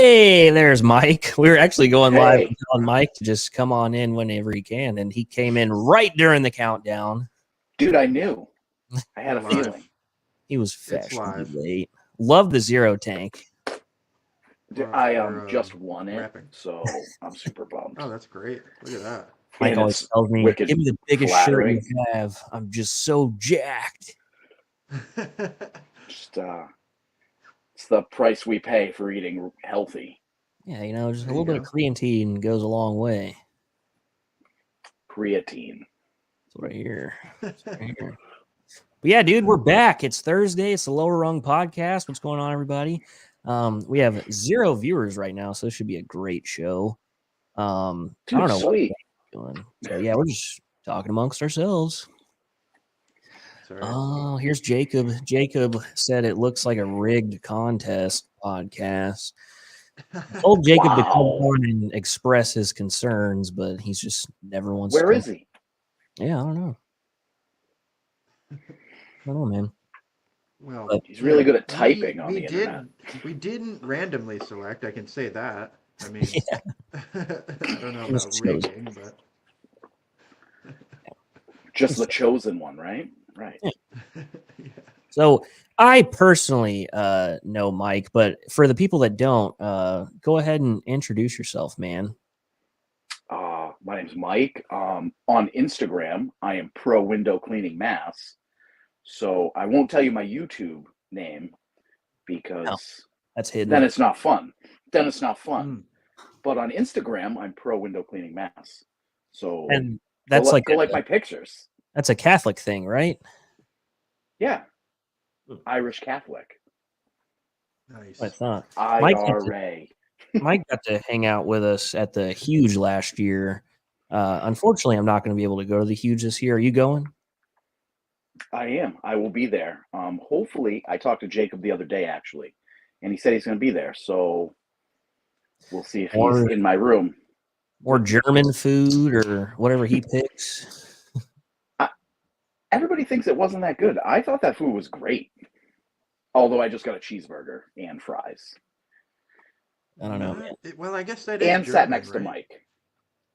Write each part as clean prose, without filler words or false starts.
Hey, there's Mike. We were actually going live Hey, on Mike to just come on in whenever he can, and he came in right during the countdown. dude, I knew. I had a Live. feeling. He was It's fashionably live. late. Love the zero tank. Dude, Well, I we're, just won it, wrapping. so I'm super bummed. Oh, that's great. Look at that. Mike And always it's tells me, wicked "Give me the biggest flattering. shirt you have. I'm just so jacked." Just it's the price we pay for eating healthy. Yeah, you know, just a There little you bit of creatine goes a long way. Creatine. That's what I hear. But yeah, dude, we're back. It's Thursday. It's the Lower Rung Podcast. What's going on, everybody? We have 0 viewers right now, so this should be a great show. I Dude, don't know sweet. what we're doing. So yeah, we're just talking amongst ourselves. Sorry. Oh, here's Jacob. Jacob said it looks like a rigged contest podcast. I told Jacob to come Wow. on and express his concerns, but he's just never wants Where to come. is he? Yeah, I don't know. I don't know, man. Well, But He's really good at typing on the did, internet. We didn't randomly select. I can say that. I mean, yeah, I don't know This about shows. rigging, but Just the chosen one, right? Right. Yeah. yeah. So I personally know Mike, but for the people that don't, go ahead and introduce yourself, man. My name's Mike. On Instagram, I am Pro Window Cleaning Mass. So I won't tell you my YouTube name because That's hidden. then it's not fun. Then it's not Mm. fun. But on Instagram, I'm Pro Window Cleaning Mass. So And that's like go like my pictures. that's a Catholic thing, right? Yeah. Irish Catholic. Nice. I thought IRA. Mike got to hang out with us at the Huge last year. Unfortunately, I'm not going to be able to go to the Huge this year. Are you going? I am. I will be there. Hopefully, I talked to Jacob the other day actually, and he said he's going to be there. So we'll see if he's in my room. Or German food or whatever he picks. Everybody thinks it wasn't that good. I thought that food was great. Although I just got a cheeseburger and fries. I don't know, man. Well, I guess that is And German, sat next to right? Mike.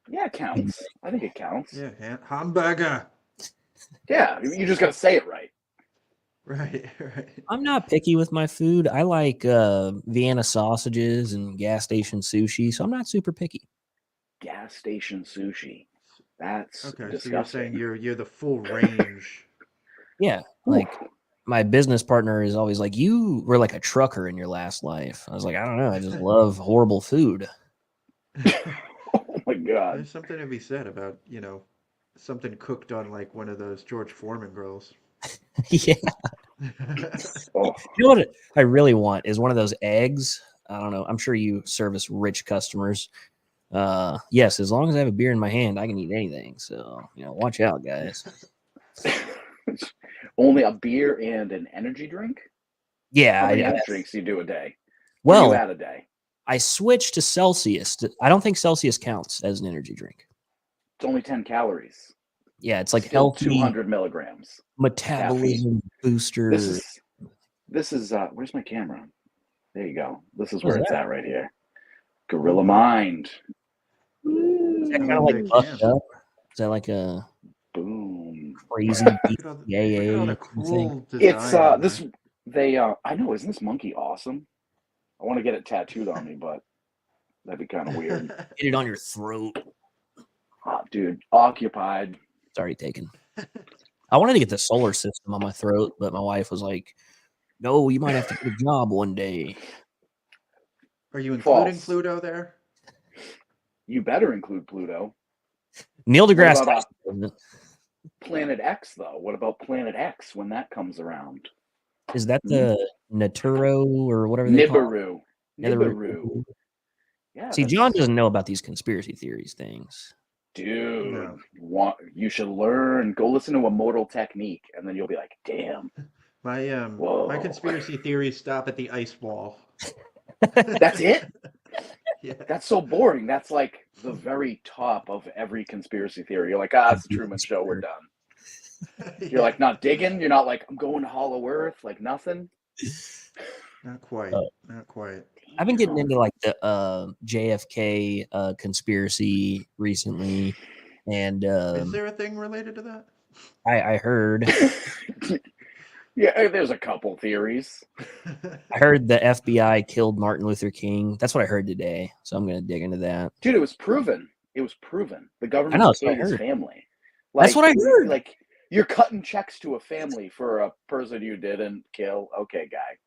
Yeah, it counts. I think it counts. Yeah, hamburger. Yeah, you just got to say it right. Right. I'm not picky with my food. I like Vienna sausages and gas station sushi, so I'm not super picky. Gas station sushi. That's Okay, disgusting. so you're saying you're the full range. Yeah, like my business partner is always like, "You were like a trucker in your last life." I was like, "I don't know. I just love horrible food." Oh my god. There's something to be said about, something cooked on like one of those George Foreman grills. Yeah. Oh. You know what I really want is one of those eggs. I don't know. I'm sure you service rich customers. Yes, as long as I have a beer in my hand, I can eat anything. So, watch out, guys. Only a beer and an energy drink? Yeah. How many energy drinks do you do a day? Well, you add a day? I switched to Celsius. I don't think Celsius counts as an energy drink. It's only 10 calories. Yeah, it's like Still healthy 200 milligrams. metabolism booster. This is where's my camera? There you go. This is What where is it's that? at right here. Gorilla Mind. Is that kind of Ooh, like big buffed can. up? Is that like a Boom. crazy Look at all BAA the thing? cool design. It's on this there. they I know, isn't this monkey awesome? I want to get it tattooed on me, but that'd be kind of weird. Get it on your throat. Oh, dude, occupied. It's already taken. I wanted to get the solar system on my throat, but my wife was like, "No, you might have to get a job one day." Are you including False. Pluto there? You better include Pluto. Neil deGrasse What about, Tyson, Planet X, though? What about Planet X when that comes around? is that the Naturo or whatever they call it? Nibiru. Yeah. See, John doesn't know about these conspiracy theories things. Dude, No. you should learn. Go listen to Immortal Technique, and then you'll be like, damn. My Whoa. conspiracy theories stop at the ice wall. That's it? Yeah. That's so boring. That's like the very top of every conspiracy theory. You're like, it's the Truman Show. We're done. You're like not digging. You're not like, I'm going to Hollow Earth. Like nothing. Not quite. Oh. Not quite. I've been getting into like the JFK conspiracy recently, and Is there a thing related to that? I heard Yeah, there's a couple theories. the FBI killed Martin Luther King. That's what I heard today, so I'm gonna dig into that. Dude, it was proven. It was proven. The I government know, that's what I paid his heard. family. That's what I heard. Like, you're cutting checks to a family for a person you didn't kill. Okay, guy.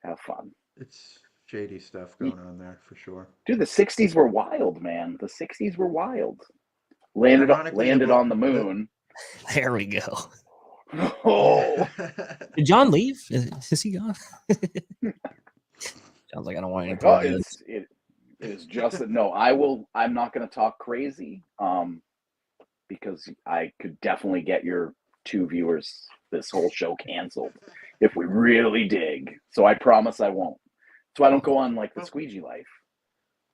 Have fun. It's shady stuff going on there for sure. Dude, the 60s were wild, man. The 60s were wild. Landed Ironically, on the moon. There we go. Oh, Did John leave? Is he gone? Sounds like I don't want any like, part of this. it is just that. No, I'm not going to talk crazy. Because I could definitely get your 2 viewers this whole show canceled if we really dig. So I promise I won't. So I don't go on like the Squeegee Life.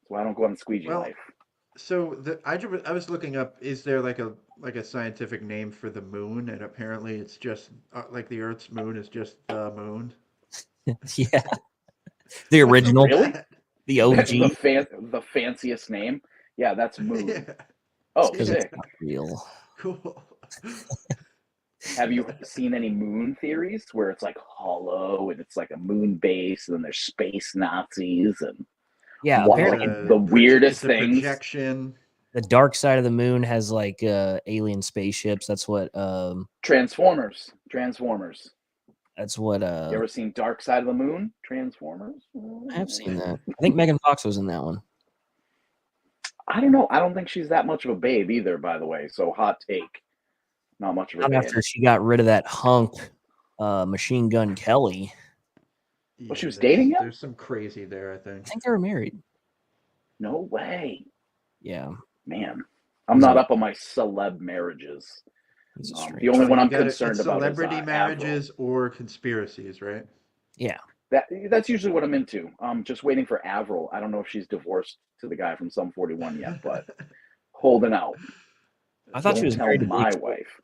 So I don't go on the Squeegee Life. So I was looking up, is there like a scientific name for the moon? And apparently it's just like the Earth's moon is just the moon. Yeah, the original, Really? the OG. The fanciest name. Yeah, that's Moon. Yeah. Oh, Because sick. it's not real. Cool. Have you seen any moon theories where it's like hollow and it's like a moon base and then there's space Nazis and Yeah, Wow. apparently The weirdest it's a things. projection. the dark side of the moon has like alien spaceships. That's what Transformers. that's what You ever seen Dark Side of the Moon? Transformers? I have seen that. I think Megan Fox was in that one. I don't know. I don't think she's that much of a babe either, by the way. So hot take. Not much of a Not babe. after she got rid of that hunk Machine Gun Kelly. Well, she was dating him? There's some crazy there, I I think. think they were married. No way. Yeah. Man. I'm not up on my celeb marriages. He's a The strange. only one You I'm gotta- concerned it's about celebrity is marriages or conspiracies, right? Yeah. That's usually what I'm into. I'm just waiting for Avril. I don't know if she's divorced to the guy from Sum 41 yet, but holding out. I thought she Don't was tell married to my Bleach. wife.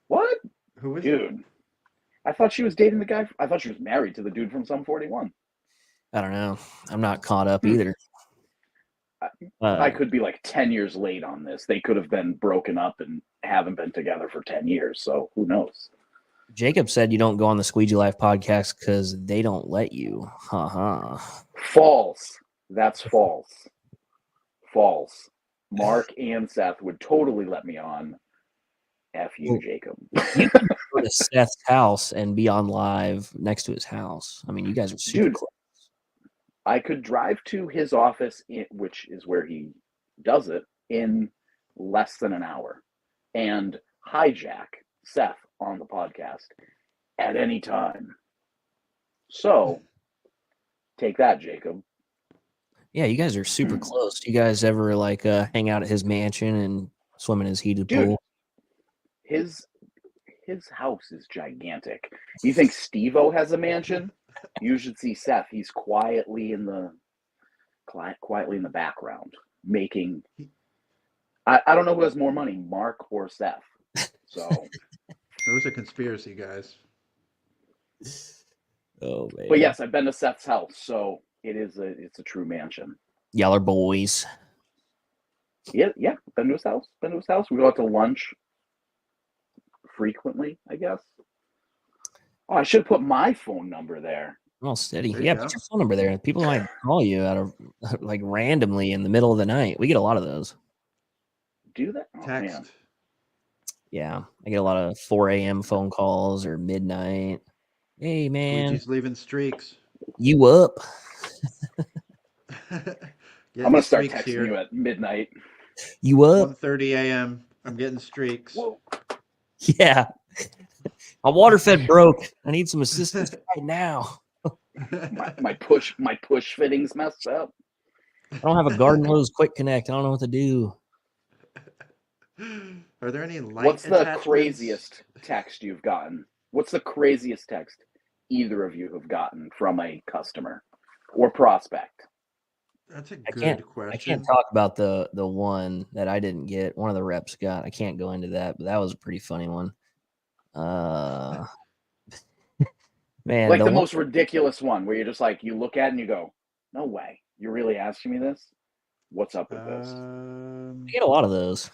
What? Who is Dude. I thought she was dating the guy. I thought she was married to the dude from Sum 41. I don't know. I'm not caught up either. I could be like 10 years late on this. They could have been broken up and haven't been together for 10 years. So who knows? Jacob said you don't go on the Squeegee Life podcast because they don't let you. Ha. False. That's false. False. Mark and Seth would totally let me on. F you, Jacob. Go to Seth's house and be on live next to his house. I mean, you guys are super Dude. close. I could drive to his office, which is where he does it, in less than an hour and hijack Seth on the podcast at any time. So take that, Jacob. Yeah, you guys are super close. Do you guys ever like hang out at his mansion and swim in his heated Dude. pool? His house is gigantic. You think Steve-O has a mansion? You should see Seth. He's quietly in the background making. I don't know who has more money, Mark or Seth. So Those are conspiracy guys. Oh man. but yes, I've been to Seth's house, so it's a true mansion. Y'all are boys. Yeah, been to his house. We go out to lunch frequently, I guess. Oh, I should have put my phone number there. All steady. There you Yeah, go. put your phone number there. People might call you out of like randomly in the middle of the night. We get a lot of those. Do that? Oh, Text. man. Yeah, I get a lot of 4 a.m. phone calls or midnight. Hey man, Luigi's leaving streaks. you up? I'm gonna start texting you at midnight. You up? 1:30 a.m. I'm getting streaks. Whoa. Yeah. My water fed broke. I need some assistance right now. My push fittings messed up. I don't have a garden hose quick connect. I don't know what to do. Are there any light What's the attachments? craziest text you've gotten? What's the craziest text either of you have gotten from a customer or prospect? That's a I good question. I can't talk about the one that I didn't get. One of the reps got. I can't go into that, but that was a pretty funny one. Man, Like the the one, most ridiculous one where you're just like, you look at it and you go, no way. You're really asking me this? What's up with this? I get a lot of those.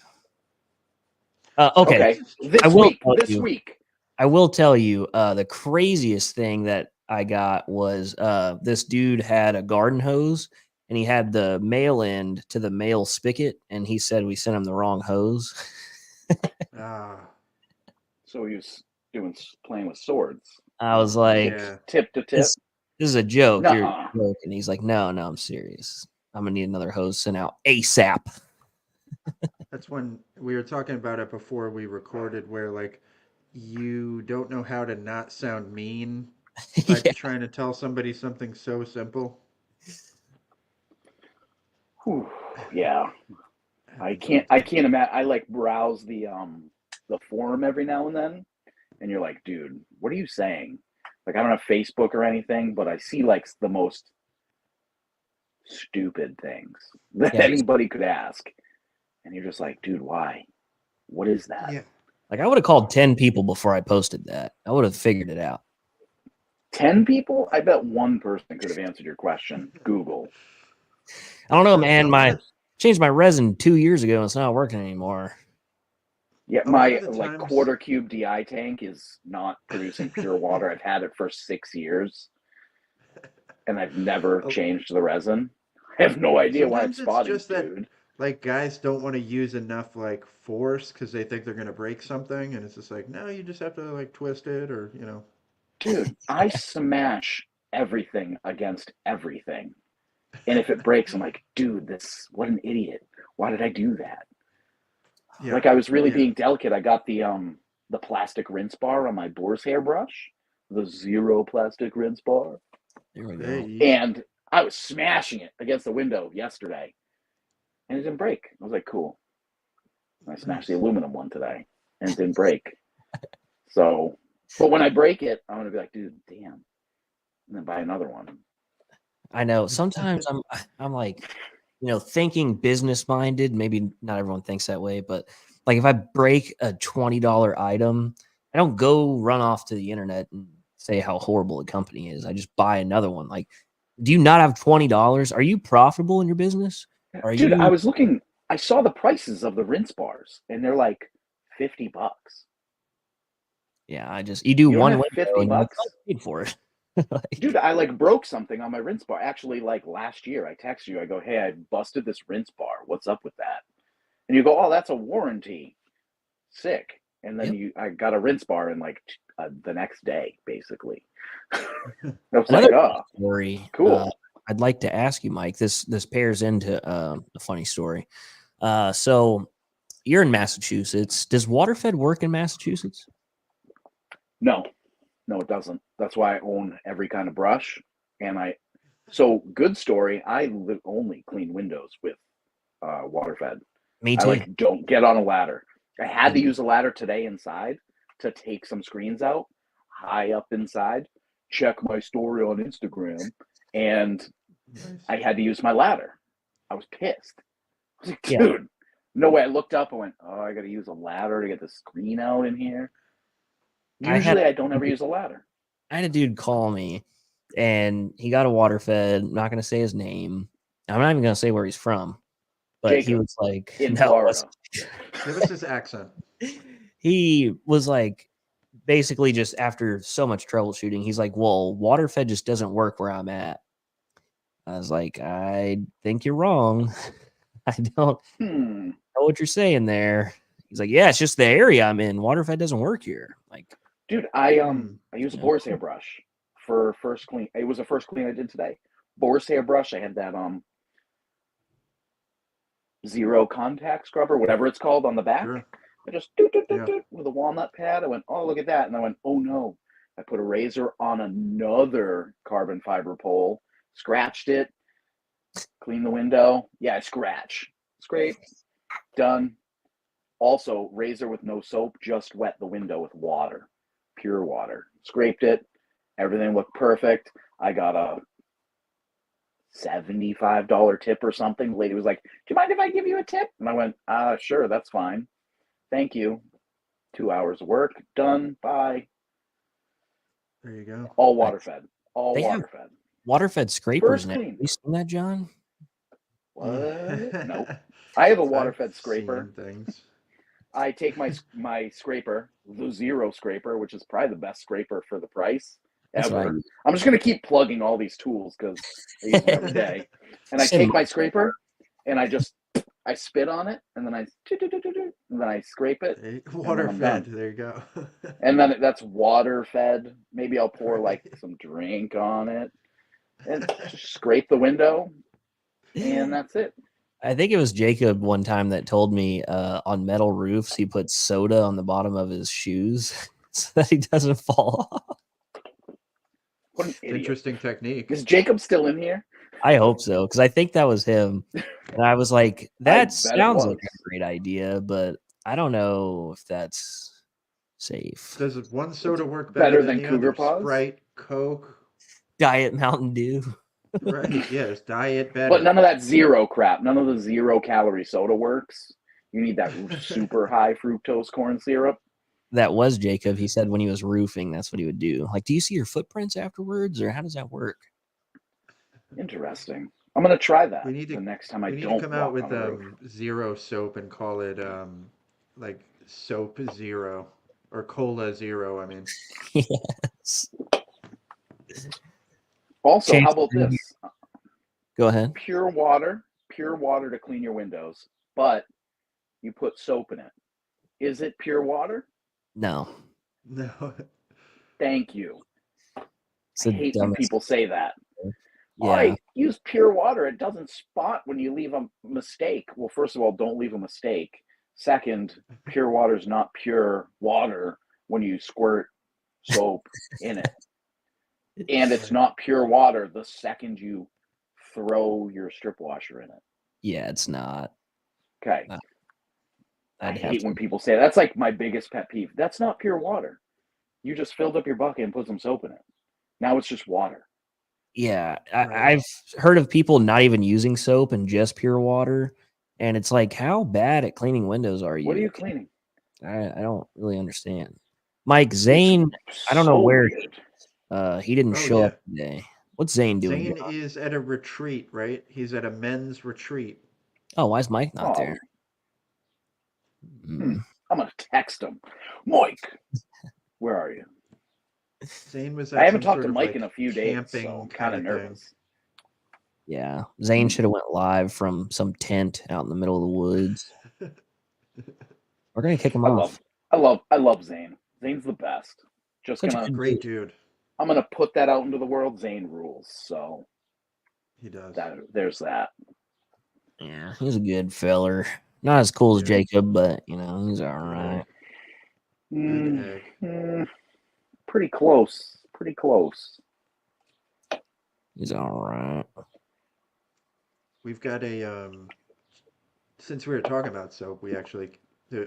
Okay, Okay. I will tell This you. week. I will tell you, the craziest thing that I got was this dude had a garden hose and he had the male end to the male spigot, and he said we sent him the wrong hose. Ah, So he was playing with swords. I was like, yeah. Tip to tip. this is a joke. You're Nuh-uh. joking. He's like, no, I'm serious. I'm gonna need another hose sent out ASAP. That's when we were talking about it before we recorded, where like you don't know how to not sound mean by Yeah. trying to tell somebody something so simple. Whew. Yeah. I can't imagine. I like browse the forum every now and then, and you're like, dude, what are you saying? Like, I don't have Facebook or anything, but I see like the most stupid things that Yeah. anybody could ask, and you're just like, dude, why? What is that? Yeah. Like I would have called 10 people before I posted that. I would have figured it out. 10 people? I bet one person could have answered your question. Google. I don't know, A man. lot My of changed my resin 2 years ago and it's not working anymore. Yeah, a lot my of the like times, quarter cube DI tank is not producing pure water. I've had it for 6 years, and I've never a- changed the resin. I have no idea why it's sometimes it's spotting, just that dude. like guys don't want to use enough like force because they think they're gonna break something, and it's just like no, you just have to like twist it or Dude, I smash everything against everything. And if it breaks, I'm like, dude, what an idiot. Why did I do that? Yeah, Like I was really yeah. being delicate. I got the plastic rinse bar on my boar's hair brush, the zero plastic rinse bar. There we go. Hey, And I was smashing it against the window yesterday. And it didn't break. I was like, cool. I smashed the nice. aluminum one today and it didn't break. So, but when I break it, I'm going to be like, dude, damn. And then buy another one. I know. Sometimes I'm like, thinking business minded. Maybe not everyone thinks that way, but like if I break a $20 item, I don't go run off to the internet and say how horrible the company is. I just buy another one. Like, do you not have $20? Are you profitable in your business? Are Dude, I you? was looking, I saw the prices of the rinse bars and they're like $50. Yeah, you do You don't one have window 50 and you're like, bucks? "Oh, I paid for it." Dude, Like, I like broke something on my rinse bar. Actually, like last year, I text you, I go, hey, I busted this rinse bar. What's up with that? And you go, oh, that's a warranty. Sick. And then yep. I got a rinse bar in like the next day, basically. I was Another like, oh, story. cool. I'd like to ask you, Mike. This pairs into a funny story. So you're in Massachusetts. Does Waterfed work in Massachusetts? No, no, it doesn't. That's why I own every kind of brush. And so good story. I only clean windows with water-fed. Me I too. like don't get on a ladder. I had to Mm. use a ladder today inside to take some screens out high up inside. Check my story on Instagram. And Nice. I had to use my ladder. I was pissed. I was like, Yeah. dude, no way. I looked up and went, oh, I got to use a ladder to get the screen out in here. Usually I don't ever use a ladder. I had a dude call me, and he got a Waterfed. I'm not going to say his name. I'm not even going to say where he's from, but he Jacob, was like, in no, Florida. Give us his accent. he was like, basically just after so much troubleshooting, he's like, well, Waterfed just doesn't work where I'm at. I was like, I think you're wrong. I don't know what you're saying there. He's like, yeah, it's just the area I'm in. Waterfed doesn't work here. Like, Dude, I Hmm. use a Yeah. boar's hair brush for first clean. It was the first clean I did today. Boar's hair brush. I had that zero contact scrubber, whatever it's called, on the back. Sure. I just doot, doot, doot, Yeah. doot, with a walnut pad. I went, oh, look at that. And I went, oh no. I put a razor on another carbon fiber pole, scratched it, cleaned the window. Yeah, I scrape, done. Also, razor with no soap, just wet the window with water, pure water. Scraped it. Everything looked perfect. I got a $75 tip or something. The lady was like, do you mind if I give you a tip? And I went, sure, that's fine. Thank you. 2 hours of work, done, bye. There you go. All water fed. All They have- water fed. Water-fed scrapers First now. clean. Have you seen that, John? What? Nope. I have a water fed I've scraper. seen things. I take my scraper, the Zero scraper, which is probably the best scraper for the price That's what I ever. use. I'm just gonna keep plugging all these tools because I use them every day. And I Same. take my scraper and I spit on it and then I scrape it Water I'm fed. done. There you go. and then that's water fed. Maybe I'll pour like some drink on it and just scrape the window and that's it. I think it was Jacob one time that told me on metal roofs he puts soda on the bottom of his shoes so that he doesn't fall off. What an idiot. Interesting technique. Is Jacob still in here? I hope so, because I think that was him. And I was like, that bet it sounds like was. a great idea, but I don't know if that's safe. Does one soda work better better than than the Cougar other? Paws? Sprite, Coke. Diet Mountain Dew. Right. Yeah, it's diet better. But none of that zero crap. None of the 0-calorie soda works. You need that super high fructose corn syrup. That was Jacob. He said when he was roofing, that's what he would do. Like, do you see your footprints afterwards, or how does that work? Interesting. I'm gonna try that We need to- the next time I we need don't to come out walk with on a roof. zero soap and call it like soap zero or cola zero. I mean, Yes. Also, Change how about the name. this? Go ahead. Pure water to clean your windows, but you put soap in it. Is it pure water? No. no. Thank you. It's I the hate when dumbest. people say that. Yeah. I use pure water. It doesn't spot when you leave a mistake. Well, first of all, don't leave a mistake. Second, pure water is not pure water when you squirt soap in it. And it's not pure water the second you throw your strip washer in it. Yeah, it's not. Okay. I I'd have hate to. when people say that. That's like my biggest pet peeve. That's not pure water. You just filled up your bucket and put some soap in it. Now it's just water. Yeah, Right. I've heard of people not even using soap and just pure water, and it's like, how bad at cleaning windows are you? What are you cleaning? I don't really understand. Mike Zane, I don't know So where weird. he didn't Oh, show yeah. up today. What's Zane doing? Zane is at a retreat, right? He's at a men's retreat. Oh, why is Mike not Oh, there? Hmm. I'm gonna text him. Mike, where are you? Zane was. I At haven't some talked to sort of, Mike like, in a few days, camping so I'm kind of kinda thing. nervous. Yeah, Zane should have went live from some tent out in the middle of the woods. We're gonna kick him off. I love Zane. Zane's the best. Just Such a gonna good Great dude. I'm gonna put that out into the world. Zane rules. So He does. there's that. Yeah, he's a good feller. Not as cool as Yeah. Jacob, but he's all right. Good Mm, egg. pretty close. Pretty close. He's all right. We've got a since we were talking about soap, we actually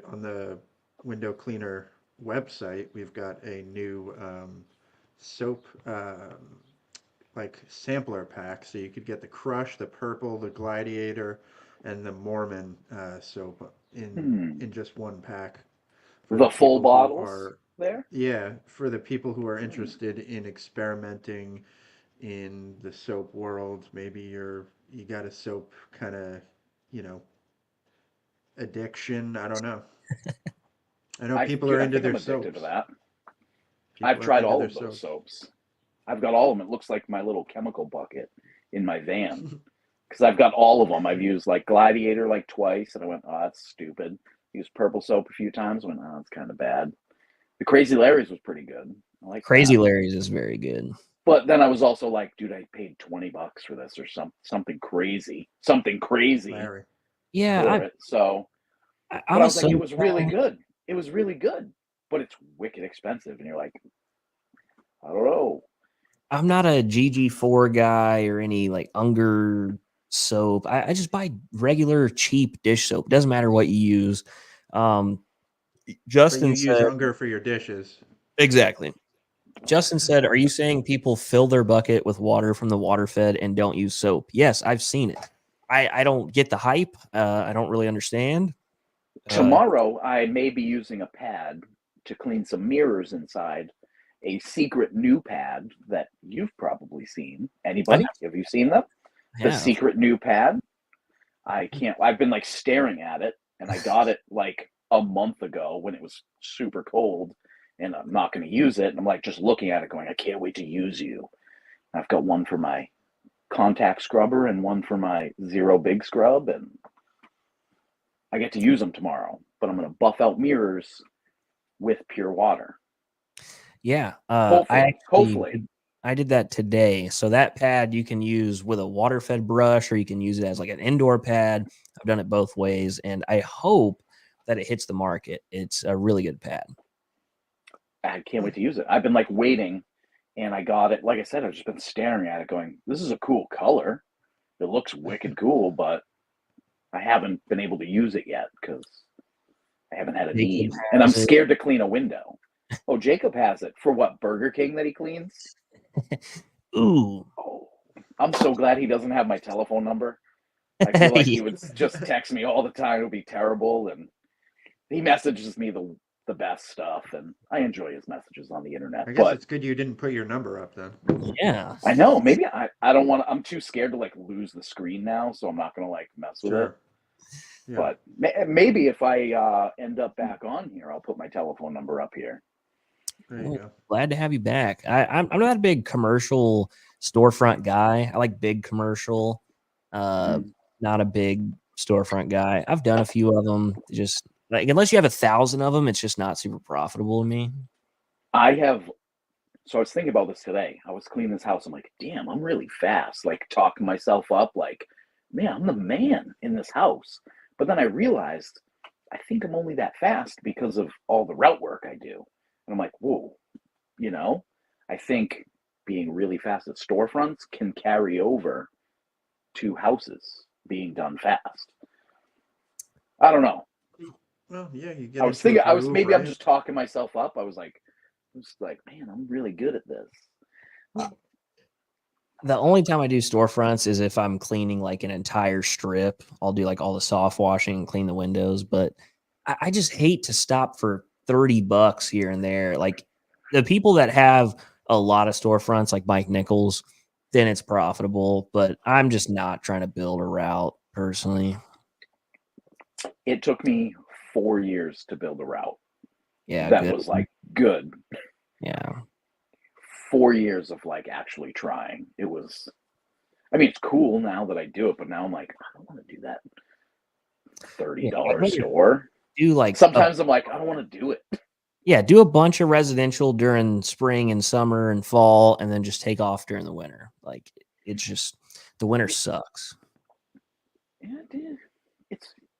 on the window cleaner website, we've got a new soap like sampler pack. So you could get the Crush, the Purple, the Gladiator, and the Mormon soap in just one pack. for The full people who bottles are- there. yeah, for the people who are interested in experimenting in the soap world, maybe you got a soap kind of, addiction. I don't know. I know people are into I think their I'm addicted soaps. to that. People I've are tried into all their of those soaps. I've got all of them. It looks like my little chemical bucket in my van because I've got all of them. I've used like Gladiator like twice, and I went, "Oh, that's stupid." Used Purple soap a few times. Went, "Oh, that's kind of bad." The Crazy Larry's was pretty good. I like Crazy that. Larry's is very good. But then I was also like, dude, I paid $20 for this or something crazy Larry. Yeah, for it. So, I'm but I a was like, it soap was really guy. good. It was really good, but it's wicked expensive, and you're like, I don't know. I'm not a GG4 guy or any like Unger soap. I just buy regular cheap dish soap. Doesn't matter what you use. But you Justin use said Unger for your dishes. exactly. Justin said, "Are you saying people fill their bucket with water from the water fed and don't use soap?" Yes, I've seen it. I don't get the hype. I don't really understand. Tomorrow, I may be using a pad to clean some mirrors inside, a secret new pad that you've probably seen. Anybody? Have you seen them? The Yeah. secret new pad. I've been like staring at it, and I got it like a month ago when it was super cold, and I'm not going to use it. And I'm like just looking at it going, I can't wait to use you. I've got one for my contact scrubber and one for my Zero Big Scrub, and I get to use them tomorrow, but I'm going to buff out mirrors with pure water. Yeah. Hopefully. I did that today. So that pad you can use with a water fed brush, or you can use it as like an indoor pad. I've done it both ways, and I hope that it hits the market. It's a really good pad. I can't wait to use it. I've been like waiting, and I got it. Like I said, I've just been staring at it going, this is a cool color. It looks wicked cool, but I haven't been able to use it yet because I haven't had a need. And I'm scared to clean a window. Oh, Jacob has it. For what, Burger King that he cleans? Ooh. Oh, I'm so glad he doesn't have my telephone number. I feel like he would just text me all the time. It would be terrible. And he messages me the best stuff, and I enjoy his messages on the internet. I guess it's good you didn't put your number up then. Yeah. I know. Maybe I don't want to. I'm too scared to like lose the screen now, so I'm not going to like mess with it. Yeah. But maybe if I end up back on here, I'll put my telephone number up here. There you go. Glad to have you back. I'm not a big commercial storefront guy. I like big commercial, not a big storefront guy. I've done a few of them. Just like unless you have 1,000 of them, it's just not super profitable to me. So I was thinking about this today. I was cleaning this house. I'm like, damn, I'm really fast. Like talking myself up. Like, man, I'm the man in this house. But then I realized I think I'm only that fast because of all the route work I do. And I'm like, whoa, I think being really fast at storefronts can carry over to houses being done fast. I don't know. Well, yeah, you get. I was thinking, I'm just talking myself up. I was like, man, I'm really good at this. The only time I do storefronts is if I'm cleaning like an entire strip. I'll do like all the soft washing and clean the windows, but I just hate to stop for $30 here and there. Like the people that have a lot of storefronts like Mike Nichols, then it's profitable, but I'm just not trying to build a route personally. It took me 4 years to build a route. Yeah. That was like good. Yeah. 4 years of like actually trying. It was, it's cool now that I do it, but now I'm like, I don't want to do that $30 store. Do like sometimes I'm like, I don't want to do it. Yeah, do a bunch of residential during spring and summer and fall, and then just take off during the winter. Like it's just the winter sucks. Yeah, dude.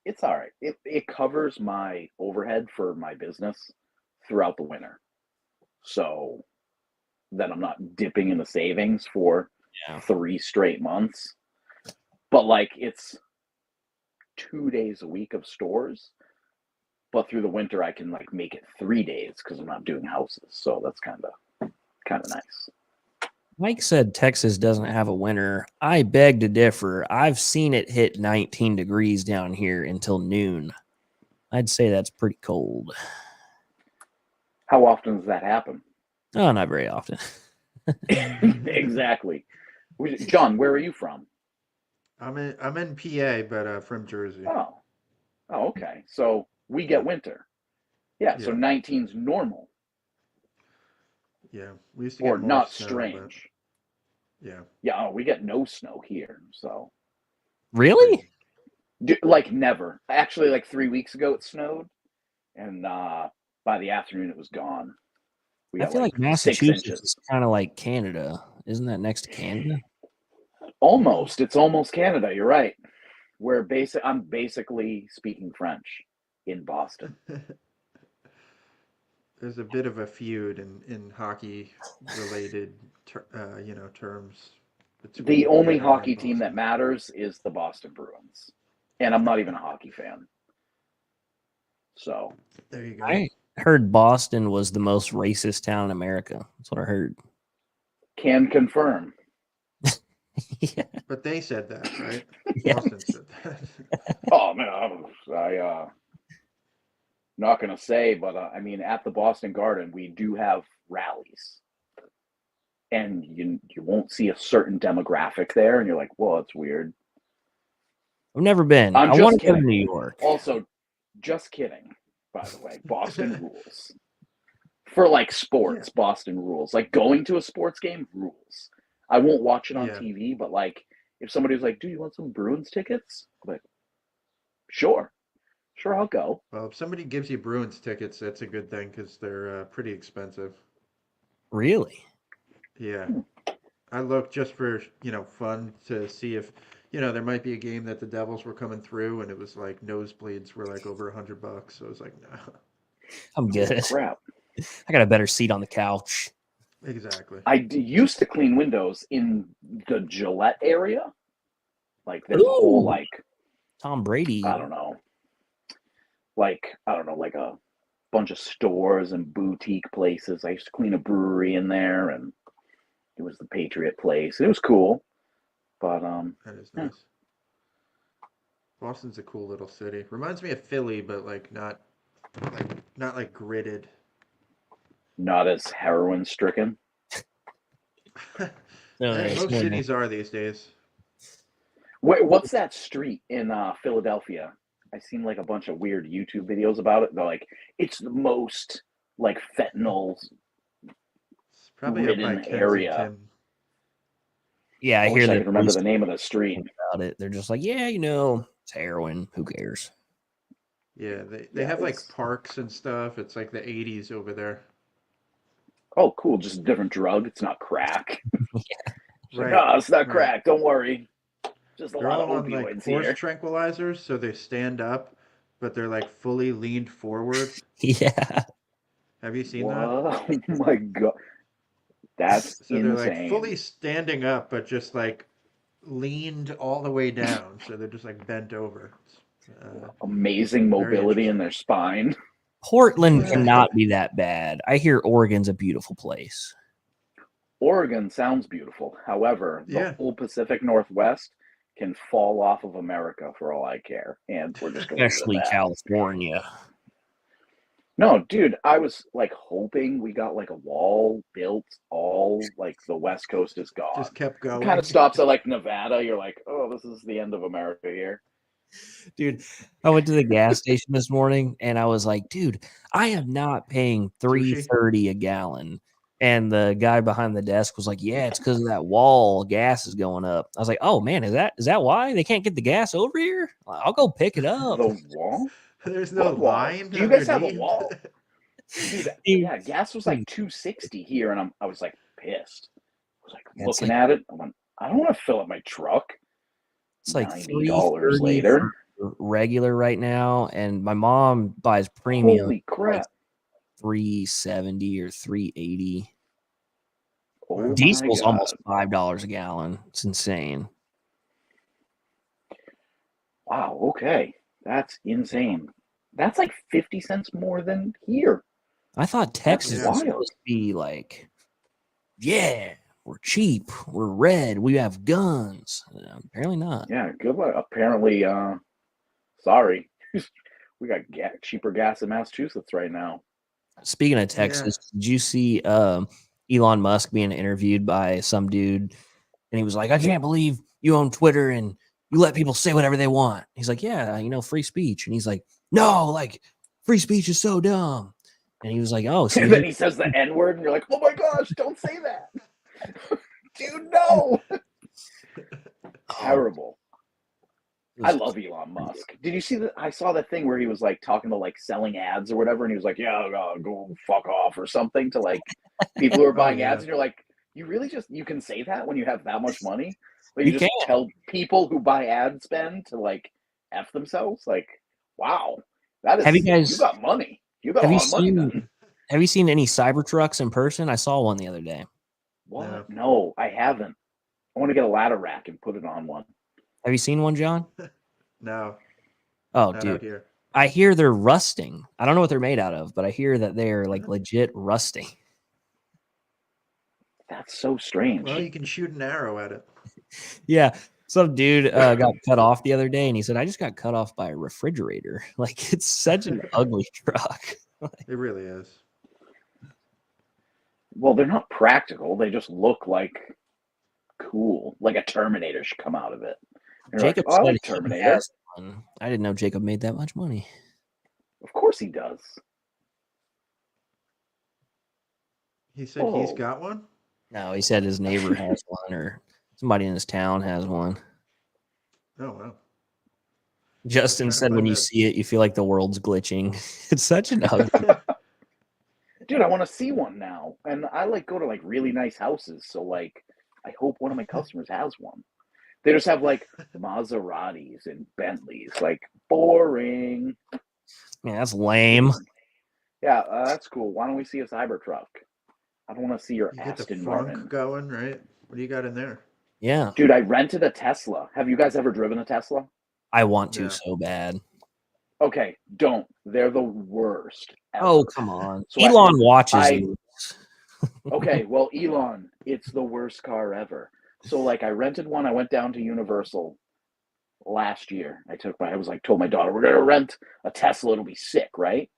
It's all right. It covers my overhead for my business throughout the winter. So then I'm not dipping in the savings for 3 straight months. But like it's 2 days a week of stores. But through the winter, I can like make it 3 days because I'm not doing houses. So that's kind of nice. Mike said Texas doesn't have a winter. I beg to differ. I've seen it hit 19 degrees down here until noon. I'd say that's pretty cold. How often does that happen? Oh, not very often. Exactly. John, where are you from? I'm in PA, but from Jersey. Oh, okay. So we get winter. Yeah. So 19's normal. Yeah, we used to get or more not snow, strange. Yeah. Yeah. Oh, we get no snow here. So really, like never. Actually, like 3 weeks ago it snowed, and by the afternoon it was gone. I feel like Massachusetts is kind of like Canada. Isn't that next to Canada? Almost. It's almost Canada. You're right. I'm basically speaking French in Boston. There's a bit of a feud in hockey related terms. The only hockey team that matters is the Boston Bruins. And I'm not even a hockey fan. So there you go. I heard Boston was the most racist town in America. That's what I heard. Can confirm. Yeah. But they said that, right? Yeah. Boston said that. Oh man, not gonna say, but I mean, at the Boston Garden, we do have rallies, and you won't see a certain demographic there, and you're like, well, that's weird. I've never been. I'm I just want to go to kidding. New York. Also, just kidding. By the way, Boston rules. For like sports, Boston rules. Like going to a sports game rules. I won't watch it on TV, but like if somebody was like, "Do you want some Bruins tickets?" I'm like, sure, I'll go. Well, if somebody gives you Bruins tickets, that's a good thing because they're pretty expensive. Really? Yeah. I looked just for, fun to see if, there might be a game that the Devils were coming through and it was like nosebleeds were like over $100. So I was like, no. I'm good. Crap. I got a better seat on the couch. Exactly. I used to clean windows in the Gillette area. Like there's a whole like Tom Brady. I don't know, like a bunch of stores and boutique places. I used to clean a brewery in there, and it was the Patriot Place. It was cool, but that is nice. Boston's a cool little city. Reminds me of Philly, but like not like gridded. Not as heroin stricken. Most cities are these days. Wait, what's that street in Philadelphia? I seen like a bunch of weird YouTube videos about it. They're like, it's the most like fentanyl It's probably up by ridden area. Kensington. Yeah, I I hear wish I that could remember the name of the street. about it. They're just like, yeah, it's heroin. Who cares? Yeah, they have like parks and stuff. It's like the 80s over there. Oh, cool. Just a different drug. It's not crack. Right. No, it's not crack. Don't worry. Just a They're lot all of on like opioids horse here. tranquilizers, so they stand up, but they're like fully leaned forward. Yeah. Have you seen that? Oh my god. That's So insane. they're like fully standing up, but just like leaned all the way down. So they're just like bent over. Amazing mobility in their spine. Portland cannot be that bad. I hear Oregon's a beautiful place. Oregon sounds beautiful. However, the whole Pacific Northwest can fall off of America for all I care. And we're just going to Especially California. No, dude, I was like hoping we got like a wall built, all like the West Coast is gone. Just kept going. It kind of stops at like Nevada. You're like, oh, this is the end of America here. Dude, I went to the gas station this morning and I was like, dude, I am not paying $3.30 a gallon. And the guy behind the desk was like, yeah, it's because of that wall. Gas is going up. I was like, oh man, is that why they can't get the gas over here? I'll go pick it up. The wall? There's no line. Do you guys have a wall? Dude, yeah, gas was like $2.60 here, and I was like pissed. I was like looking at it. I went, I don't want to fill up my truck. It's like $90 later. Regular right now, and my mom buys premium. Holy crap! Like $3.70 or $3.80. Oh, diesel's almost $5 a gallon. It's insane. Wow. Okay, that's insane. That's like 50 cents more than here. I thought Texas was supposed to be like, yeah, we're cheap, we're red, we have guns. Apparently not. Yeah, good luck. Apparently, sorry, we got cheaper gas in Massachusetts right now. Speaking of Texas, did you see Elon Musk being interviewed by some dude, and he was like, I can't believe you own Twitter and you let people say whatever they want. He's like, yeah, free speech. And he's like, no, like free speech is so dumb. And he was like, oh, so and then he says the N-word, and you're like, oh my gosh, don't say that. Dude, no. Terrible. I love Elon Musk. Did you see that? I saw that thing where he was like talking to like selling ads or whatever, and he was like, yeah, go fuck off or something to like people who are buying ads. And you're like, you really you can say that when you have that much money? Like, you just tell people who buy ad spend to like F themselves? Like, wow. That is, you got money. You got a lot of money then. Have you seen any Cybertrucks in person? I saw one the other day. What? No, I haven't. I want to get a ladder rack and put it on one. Have you seen one, John? No. Oh, dude. I hear they're rusting. I don't know what they're made out of, but I hear that they're like legit rusting. That's so strange. Well, you can shoot an arrow at it. Yeah. Some dude got cut off the other day, and he said, "I just got cut off by a refrigerator." Like, it's such an ugly truck. It really is. Well, they're not practical. They just look like cool. Like a Terminator should come out of it. And you're Jacob like, oh, I said like he Terminator. has one. I didn't know Jacob made that much money. Of course he does. He said he's Oh. got one? No, he said his neighbor has one, or somebody in his town has one. Oh, wow. Justin trying to said, when find you that. see it, you feel like the world's glitching. It's such an ugly. Dude, I want to see one now. And I like go to like really nice houses. So like I hope one of my customers has one. They just have like Maseratis and Bentleys. Like boring. Man, that's lame. Yeah, that's cool. Why don't we see a Cybertruck? I don't want to see your You get the Aston frunk Martin. going, right? What do you got in there? Yeah, Dude, I rented a Tesla. Have you guys ever driven a Tesla? I want to No. so bad. Okay, don't. They're the worst. Ever. Oh, come on. So Elon watches I- you. Okay, well, Elon, it's the worst car ever. So like I rented one. I went down to Universal last year. I was like told my daughter, we're gonna rent a Tesla, it'll be sick, right?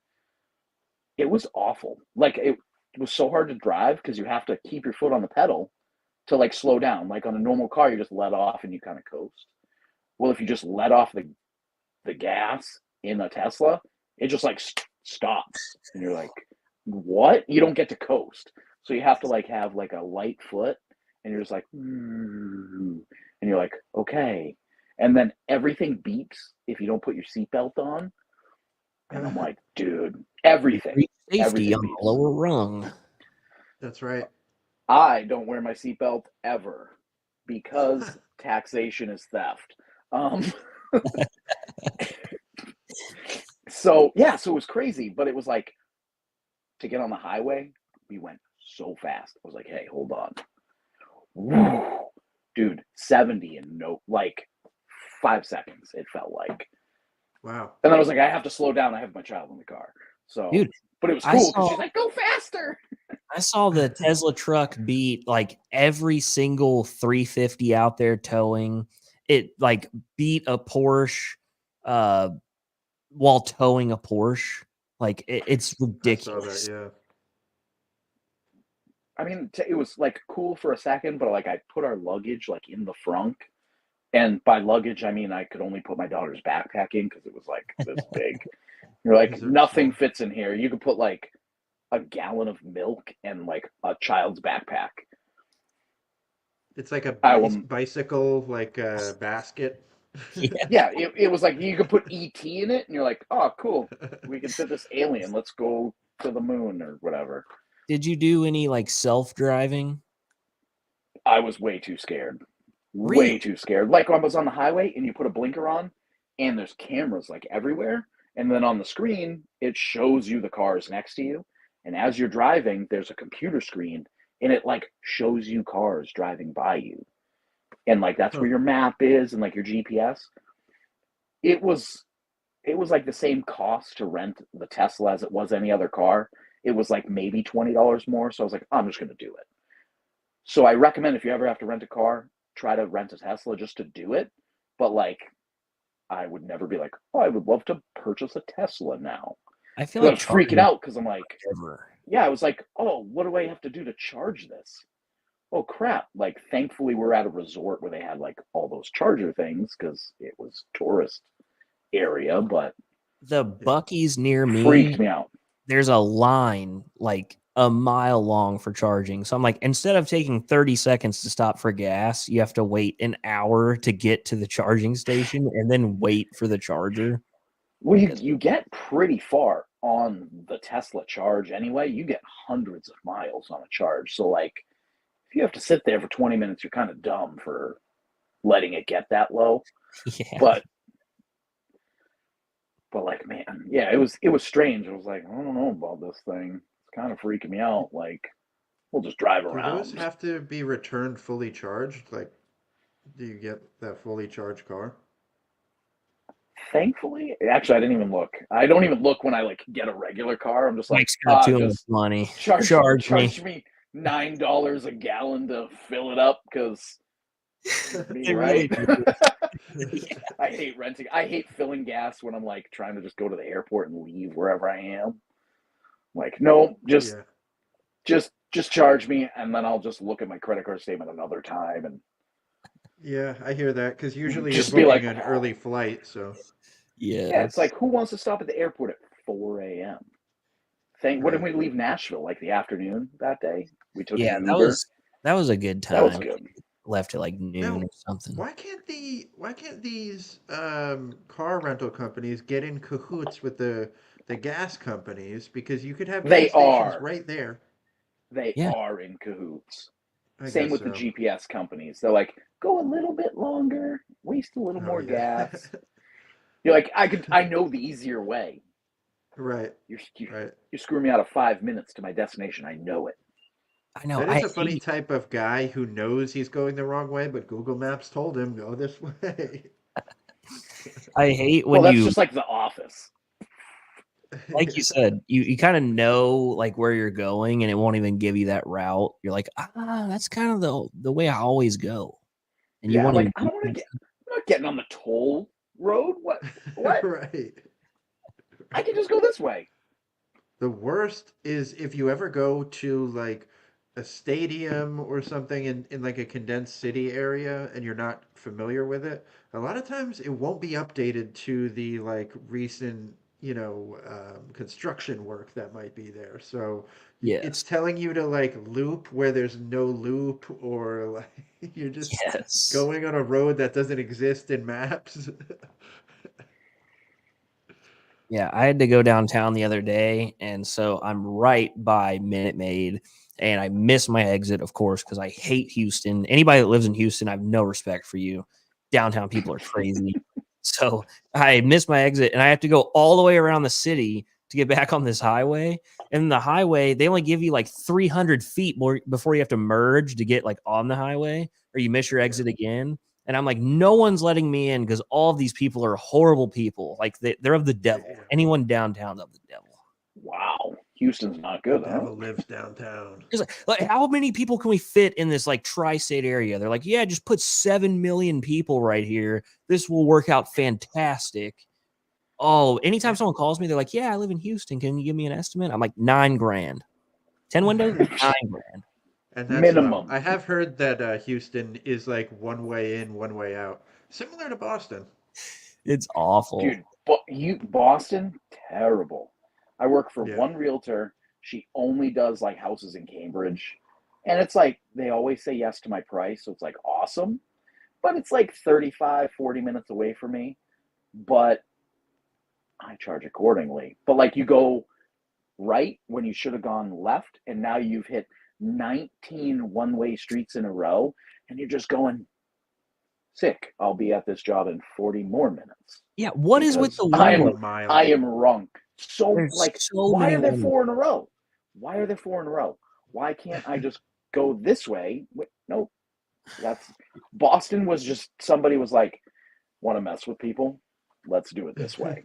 It was awful. Like it was so hard to drive because you have to keep your foot on the pedal to like slow down. Like on a normal car, you just let off and you kind of coast. Well, if you just let off the gas in a Tesla, it just like stops, and you're like, what? You don't get to coast, so you have to like have like a light foot, and you're just like, and you're like, okay, and then everything beeps if you don't put your seatbelt on, and I'm like, dude, everything. Safety Everything on the beeps. lower rung. That's right. I don't wear my seatbelt ever because taxation is theft. So yeah, so it was crazy, but it was like to get on the highway, we went so fast. I was like, hey, hold on. Woo. Dude, 70 in no like 5 seconds, it felt like. Wow. And then I was like, I have to slow down. I have my child in the car. So Dude, but it was I cool because saw- she's like, go faster. I saw the Tesla truck beat like every single 350 out there towing. It like beat a Porsche while towing a Porsche. Like it's I saw ridiculous. that, yeah. I mean, it was like cool for a second, but like I put our luggage like in the frunk. And by luggage, I mean I could only put my daughter's backpack in because it was like this big. You're like, These are nothing small. fits in here. You could put like a gallon of milk and like a child's backpack. It's like a I will- bicycle, like basket. Yeah. Yeah, it was like you could put ET in it, and you're like, oh, cool. We can fit this alien. Let's go to the moon or whatever. Did you do any like self-driving? I was way too scared. Really? Way too scared. Like I was on the highway and you put a blinker on and there's cameras like everywhere. And then on the screen, it shows you the cars next to you. And as you're driving, there's a computer screen and it like shows you cars driving by you. And like that's where your map is and like your GPS. It was like the same cost to rent the Tesla as it was any other car. It was like maybe $20 more. So I was like, I'm just gonna do it. So I recommend if you ever have to rent a car, try to rent a Tesla just to do it. But like, I would never be like, oh, I would love to purchase a Tesla now. I feel 'Cause I like was freaking charging out because I'm like, forever. yeah, I was like, oh, what do I have to do to charge this? Oh crap! Like, thankfully, we're at a resort where they had like all those charger things because it was tourist area, but The Buc-ee's near freaked me out. There's a line like a mile long for charging. So I'm like, instead of taking 30 seconds to stop for gas, you have to wait an hour to get to the charging station and then wait for the charger. Well, you get pretty far on the Tesla charge anyway. You get hundreds of miles on a charge. So like, if you have to sit there for 20 minutes, you're kind of dumb for letting it get that low. Yeah. But like, man, yeah, it was strange. I was like, I don't know about this thing. It's kind of freaking me out. Like, we'll just drive Do those around. have to be returned fully charged? Like, do you get that fully charged car? Thankfully, actually, I didn't even look. I don't even look when I like get a regular car. I'm just like, Mike's got too much just money. charge Charge me. me $9 a gallon to fill it up because Me, They right? really I hate renting. I hate filling gas when I'm like trying to just go to the airport and leave wherever I am. Like, no, Yeah. just charge me, and then I'll just look at my credit card statement another time, and Yeah, I hear that because usually you're just be like, booking an early flight, so yeah, it's Yes. like, who wants to stop at the airport at 4 a.m.? What did right. we leave Nashville like the afternoon that day? We took an Yeah, Uber. that was a good That was time. good. Left at like noon Now, or something. why can't these car rental companies get in cahoots with the gas companies? Because you could have They gas stations are. right there. They Yeah. are in cahoots. I Same guess with the so. GPS companies. They're like, go a little bit longer, waste a little Oh more yeah. gas. You're like, I know the easier way. Right, You're you, right. you're screwing me out of 5 minutes to my destination. I know it. I know. That is a funny type of guy who knows he's going the wrong way, but Google Maps told him go this way. I hate Well, when that's you, just like The Office. like you said, you kind of know like where you're going and it won't even give you that route. You're like, that's kind of the way I always go. And you Yeah, I'm won't like, even I don't want to get. I'm not getting on the toll road. What? What? Right. I can just go this way. The worst is if you ever go to like a stadium or something in like a condensed city area and you're not familiar with it, a lot of times it won't be updated to the like recent, construction work that might be there. So it's Yes. telling you to like loop where there's no loop or like you're just Yes. going on a road that doesn't exist in maps. Yeah, I had to go downtown the other day, and so I'm right by Minute Maid, and I missed my exit, of course, because I hate Houston. Anybody that lives in Houston, I have no respect for you. Downtown people are crazy. So I missed my exit, and I have to go all the way around the city to get back on this highway. And the highway, they only give you like 300 feet more before you have to merge to get like on the highway, or you miss your Yeah. exit again. And I'm like, no one's letting me in because all of these people are horrible people. Like they're of the devil. Yeah. Anyone downtown's of the devil. Wow, Houston's not The good, huh? devil lives downtown. It's like how many people can we fit in this like tri-state area? They're like, yeah, just put 7 million people right here. This will work out fantastic. Oh, anytime someone calls me, they're like, yeah, I live in Houston. Can you give me an estimate? I'm like, $9,000. 10 windows, $9,000. And that's low. Minimum. I have heard that Houston is like one way in, one way out, similar to Boston. It's awful. Dude, but Boston, terrible. I work for Yeah. one realtor. She only does like houses in Cambridge. And it's like they always say yes to my price, so it's like awesome. But it's like 35, 40 minutes away from me. But I charge accordingly. But like you go right when you should have gone left, and now you've hit 19 one-way streets in a row, and you're just going, sick. I'll be at this job in 40 more minutes. Yeah, what is with Because the I one am Mile. I am wrong. So There's like so why many are there one-way. 4 in a row? Why are there 4 in a row? Why can't I just go this way? Wait, nope. That's Boston was just somebody was like, want to mess with people? Let's do it this way.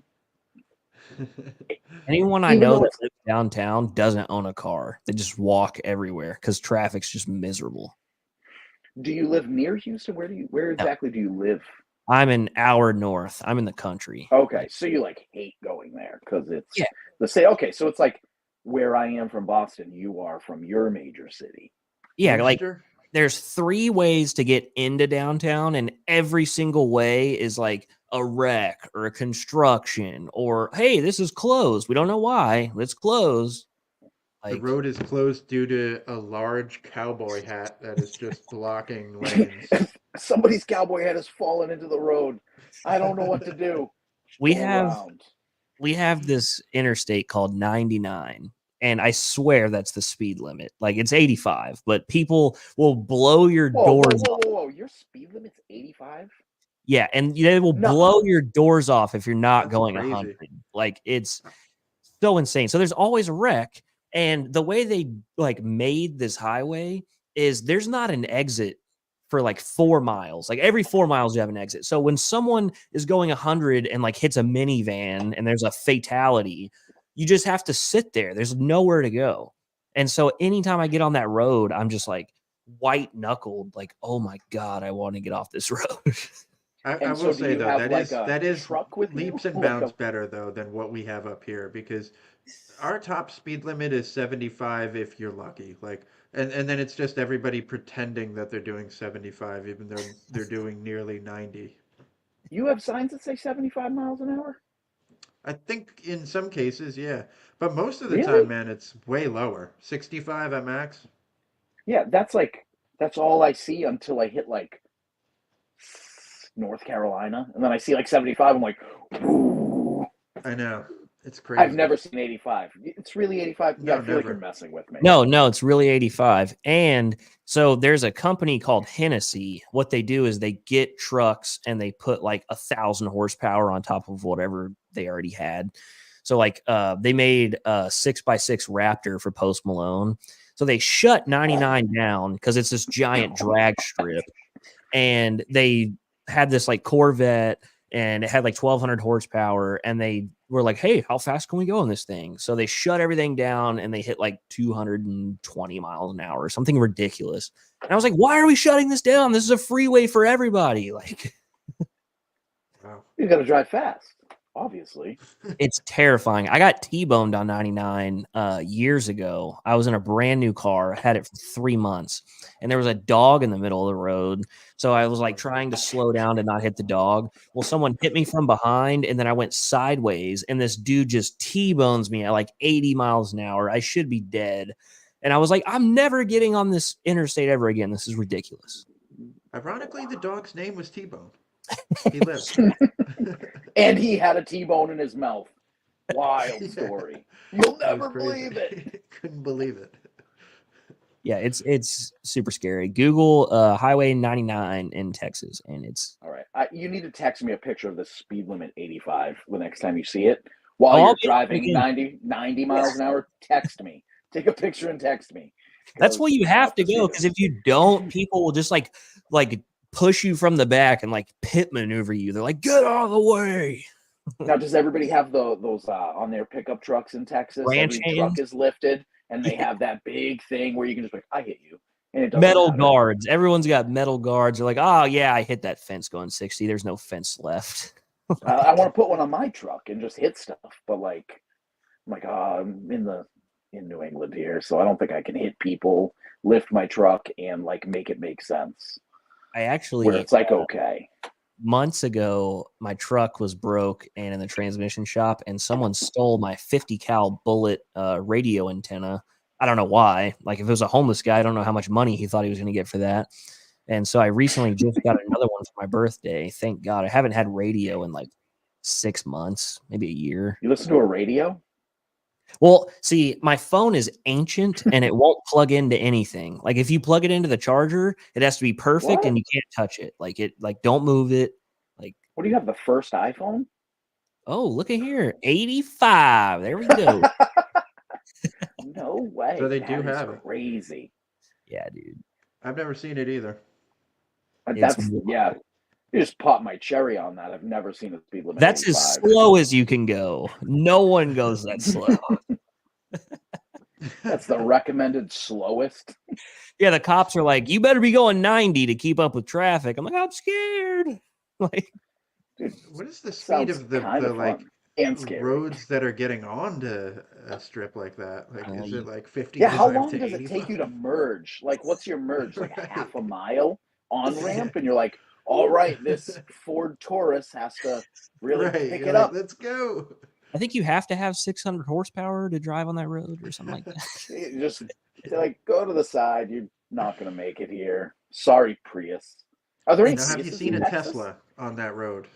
Anyone I Even know though that it's lives downtown doesn't own a car. They just walk everywhere because traffic's just miserable. do you live near Houston? Where No, exactly do you live? I'm an hour north. I'm in the country. Okay, so you like hate going there because it's Yeah. the same. Okay, so it's like where I am from Boston, you are from your major city. Yeah, like Worcester? there's 3 ways to get into downtown, and every single way is like a wreck or a construction or hey, this is closed. We don't know why. Let's close. The Like road is closed due to a large cowboy hat that is just blocking lanes. Somebody's cowboy hat has fallen into the road. I don't know what to do. we Go have around. we have this interstate called 99, and I swear that's the speed limit. Like it's 85, but people will blow your Whoa, whoa, doors whoa, off. whoa, whoa! Your speed limit's 85? Yeah, and they will No. blow your doors off if you're not That's going crazy. 100. Like it's so insane. So there's always a wreck, and the way they like made this highway is there's not an exit for like 4 miles. Like every 4 miles you have an exit. So when someone is going 100 and like hits a minivan and there's a fatality, you just have to sit there. There's nowhere to go. And so anytime I get on that road, I'm just like, white knuckled, like, oh my God, I want to get off this road. I And will so do say you though, have like a that is truck with you? leaps and Like bounds a, better though than what we have up here, because our top speed limit is 75 if you're lucky. Like, and then it's just everybody pretending that they're doing 75 even though they're doing nearly 90. you have signs that say 75 miles an hour? I think in some cases, yeah. But most of the time, Really? man, it's way lower. 65 at max. Yeah, that's all I see until I hit like North Carolina, and then I see like 75. I'm like, ooh. I know. It's I've crazy. never seen 85. It's really 85. Yeah, I No, feel like you're never. messing with me. No, it's really 85. And so there's a company called Hennessy. What they do is they get trucks and they put like 1,000 horsepower on top of whatever they already had. So like they made a 6x6 Raptor for Post Malone. So they shut 99 down because it's this giant drag strip. And they had this like Corvette and it had like 1,200 horsepower. And they were like, hey, how fast can we go on this thing? So they shut everything down and they hit like 220 miles an hour, something ridiculous. And I was like, why are we shutting this down? This is a freeway for everybody. Like, Wow. You got to drive fast, obviously. it's terrifying. I got T-boned on 99 years ago. I was in a brand new car, had it for 3 months, and there was a dog in the middle of the road. So I was like trying to slow down to not hit the dog. Well, someone hit me from behind, and then I went sideways, and this dude just T-bones me at like 80 miles an hour. I should be dead. And I was like, I'm never getting on this interstate ever again. This is ridiculous. Ironically, the dog's name was T-Bone. He lived. And he had a T-bone in his mouth. Wild Yeah. story. You'll That was never crazy. believe it. Couldn't believe it. Yeah, it's super scary. Google Highway 99 in Texas, and it's All right. You need to text me a picture of the speed limit 85 the next time you see it. While I'll you're be driving thinking 90 miles an hour, text me. Take a picture and text me. that's where you I have to see go, this. because if you don't, people will just like push you from the back and like pit maneuver you. They're like, get out of the way. Now, does everybody have those on their pickup trucks in Texas? Ranch Every truck hands, is lifted, and they yeah. have that big thing where you can just be like, I hit you, and it doesn't Metal matter. guards. Everyone's got metal guards. They're like, oh yeah, I hit that fence going 60. There's no fence left. I want to put one on my truck and just hit stuff, but like, I'm like, I'm in New England here, so I don't think I can hit people, lift my truck, and like make it make sense. I Where actually it's like, okay, months ago, my truck was broke and in the transmission shop, and someone stole my 50 cal bullet radio antenna. I don't know why. Like, if it was a homeless guy, I don't know how much money he thought he was going to get for that. And so I recently just got another one for my birthday. Thank God. I haven't had radio in like 6 months, maybe a year. you listen to a radio. Well, see, my phone is ancient and it won't plug into anything. Like, if you plug it into the charger, it has to be perfect What? and you can't touch it. Like don't move it. Like, What do you have? The first iPhone? oh, look at here. 85. There we go. No way. So they That do is have it. crazy. Yeah, dude. I've never seen it either. It's That's yeah. You just popped my cherry on that. I've never seen a speed limit. That's 85. as slow as you can go. No one goes that slow. That's the recommended slowest. Yeah, the cops are like, you better be going 90 to keep up with traffic. I'm like, I'm scared. Like, Dude, What is the speed sounds of the kind of like fun and scary. roads that are getting onto a strip like that? Like, is it like 55 Yeah, how long to does it take you to 85? merge? Like, what's your merge? Like a Right. half a mile on ramp, Yeah. and you're like, all right, this Ford Taurus has to really Right. pick You're it like, up. let's go. I think you have to have 600 horsepower to drive on that road or something like that. You just like go to the side. You're not gonna make it here. Sorry, Prius. Are there any Now, have you Priuses seen in a Texas? Tesla on that road?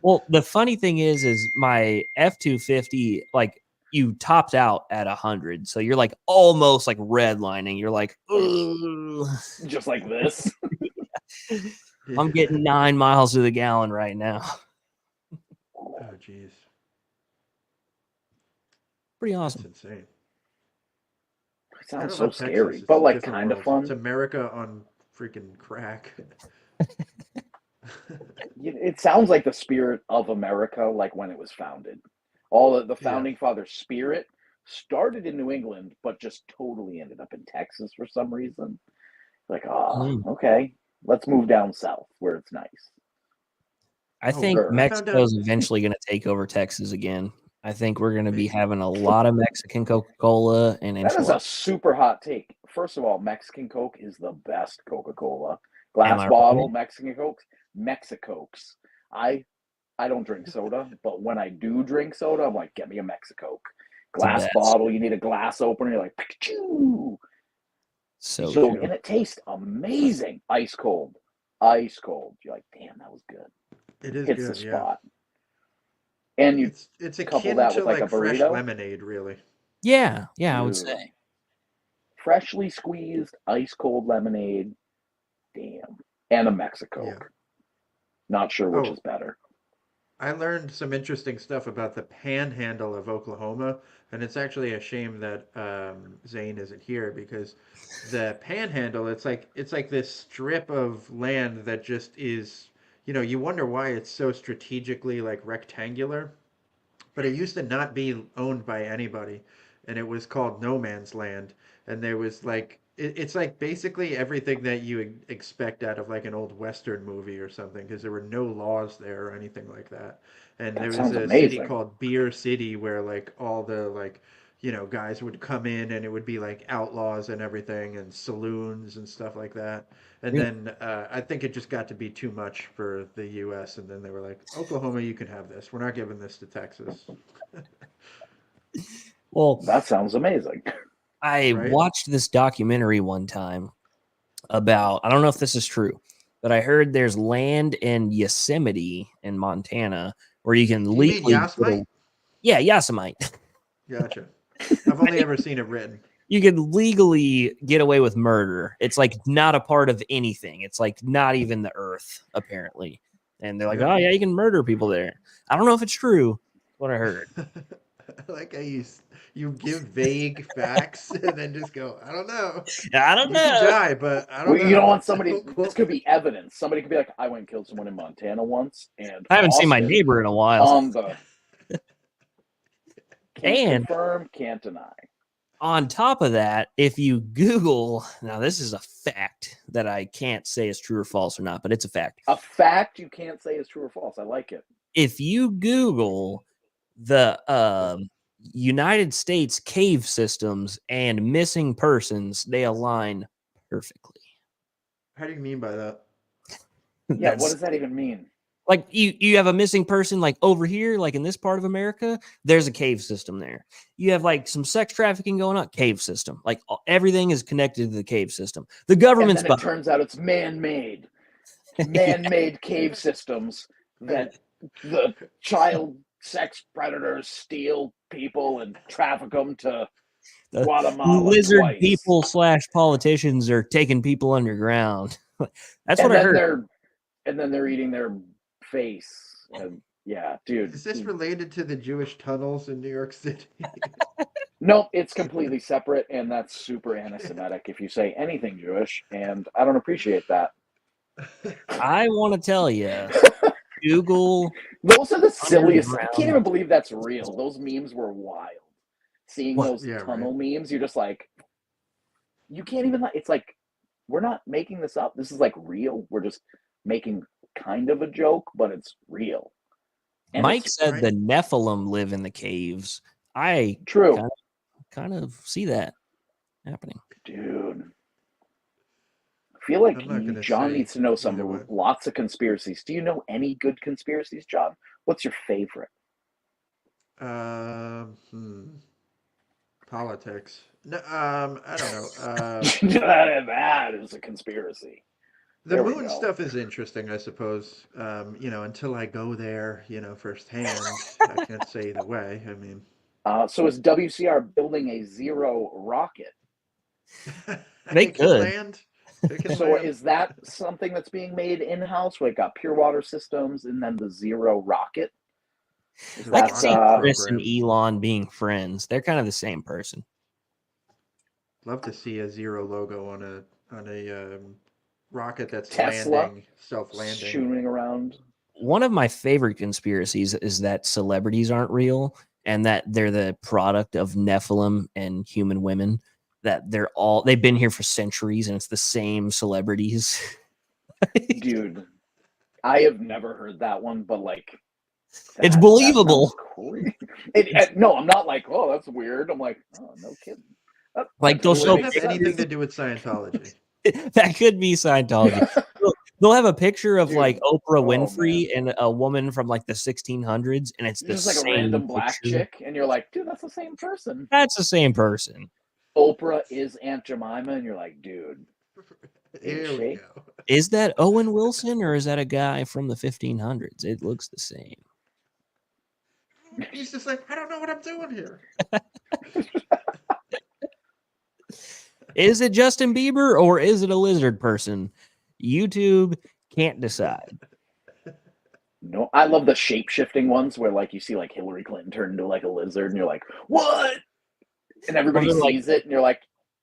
Well, the funny thing is my F-250, like, you topped out at 100. So you're like almost like redlining. You're like, ugh. Just like this. I'm getting 9 miles to the gallon right now. Oh, jeez. Pretty That's awesome. insane. It I sounds don't so know, Texas scary, is but a like different kind of world. fun. It's America on freaking crack. It sounds like the spirit of America, like when it was founded. All of the Yeah. founding fathers' spirit started in New England, but just totally ended up in Texas for some reason. Like, oh, Mm. okay, let's move down south where it's nice. I think sure. I found out- Mexico's eventually going to take over Texas again. I think we're going to be having a lot of Mexican Coca-Cola and That is a enchiladas. super hot take. First of all, Mexican Coke is the best Coca-Cola. Am Glass I bottle, right? Mexican Cokes, Mexicokes. I don't drink soda, but when I do drink soda, I'm like, get me a Mexicoke. the Glass best. bottle, you need a glass opener, you're like, Pikachu. So So true. and it tastes amazing. Ice cold. Ice cold. You're like, damn, that was good. It is Hits good, the yeah. spot. And you It's couple akin that to with like a fresh burrito. lemonade, really. Yeah, I would Dude. say. Freshly squeezed, ice cold lemonade. Damn. And a Mexicoke. Yeah. Not sure which Oh. is better. I learned some interesting stuff about the panhandle of Oklahoma, and it's actually a shame that Zane isn't here because the panhandle, it's like this strip of land that just is, you wonder why it's so strategically like rectangular, but it used to not be owned by anybody, and it was called no man's land, and there was like it's like basically everything that you expect out of like an old western movie or something, because there were no laws there or anything like that. And That there was sounds a city amazing. called Beer City where like all the like guys would come in, and it would be like outlaws and everything, and saloons and stuff like that. And Really? then I think it just got to be too much for the U.S. And then they were like, Oklahoma, you can have this. We're not giving this to Texas. Well, That sounds amazing. I Right? watched this documentary one time about, I don't know if this is true, but I heard there's land in Yosemite in Montana where you can Do you mean legally Yosemite? Yeah, Yosemite. Gotcha. I've only ever seen it written. You could legally get away with murder. It's like not a part of anything. It's like not even the earth, apparently. And they're like, Yeah. oh yeah, you can murder people there. I don't know if it's true. That's what I heard. I like how you give vague facts and then just go, I don't know. I don't You can know. try, but I don't Well, know. you don't want somebody. Don't quote This could me. be evidence. Somebody could be like, "I went and killed someone in Montana once," and I haven't seen my Austin neighbor in a while. on the can't And confirm, can't deny. on top of that, if you Google, now this is a fact that I can't say is true or false or not, but it's a fact. A fact you can't say is true or false. I like it. If you Google the United States cave systems and missing persons, they align perfectly. How do you mean by that? Yeah, That's- what does that even mean? Like you have a missing person like over here, like in this part of America, there's a cave system there. You have like some sex trafficking going on, cave system. Like everything is connected to the cave system. The And government's then it turns out it's man-made, man-made cave systems that the child sex predators steal people and traffic them to the Guatemala lizard twice. people / politicians are taking people underground. That's and what I then heard. they're eating their face. And yeah, dude. Is this related to the Jewish tunnels in New York City? No, it's completely separate, and that's super anti-Semitic if you say anything Jewish, and I don't appreciate that. I want to tell you, Google. Those are the silliest. I Underground. can't even believe that's real. Those memes were wild. Seeing What? those Yeah, tunnel memes, you're just like, you can't even. It's like we're not making this up. This is like real. We're just making kind of a joke, but it's real. And Mike it's said right. the Nephilim live in the caves. I true, kind of see that happening. dude. I feel like I'm not gonna John say needs to know either way. lots of conspiracies. Do you know any good conspiracies, John? What's your favorite? Politics. No, I don't know. That is a conspiracy. The There we moon go. stuff is interesting, I suppose. Until I go there, firsthand, I can't say either way. I mean, So is WCR building a zero rocket? They can could. land. They can So land. is that something that's being made in-house? We got Pure Water Systems and then the zero rocket? Is The I that, can see rocket Chris and program. Elon being friends. They're kind of the same person. Love to see a zero logo on a rocket that's Tesla landing, self-landing. shooting around? One of my favorite conspiracies is that celebrities aren't real and that they're the product of Nephilim and human women. that they've been here for centuries and it's the same celebrities. Dude, I have never heard that one, but like, It's that believable. sounds crazy. No, I'm not like, oh, that's weird. I'm like, oh, no kidding. Like, that they'll It show wouldn't have makes anything sense. to do with Scientology. That could be Scientology. They'll have a picture of Dude. like Oprah Oh, Winfrey and a woman from like the 1600s, and it's the Just like a same random black picture. chick, and you're like, dude, that's the same person. That's the same person. Oprah is Aunt Jemima, and you're like, dude, Here we she? go. Is that Owen Wilson or is that a guy from the 1500s? It looks the same. He's just like, I don't know what I'm doing here. Is it Justin Bieber or is it a lizard person? YouTube can't decide. No, I love the shape shifting ones where like you see like Hillary Clinton turn into like a lizard, and you're like, what? And everybody Or they're like- sees it, and you're like,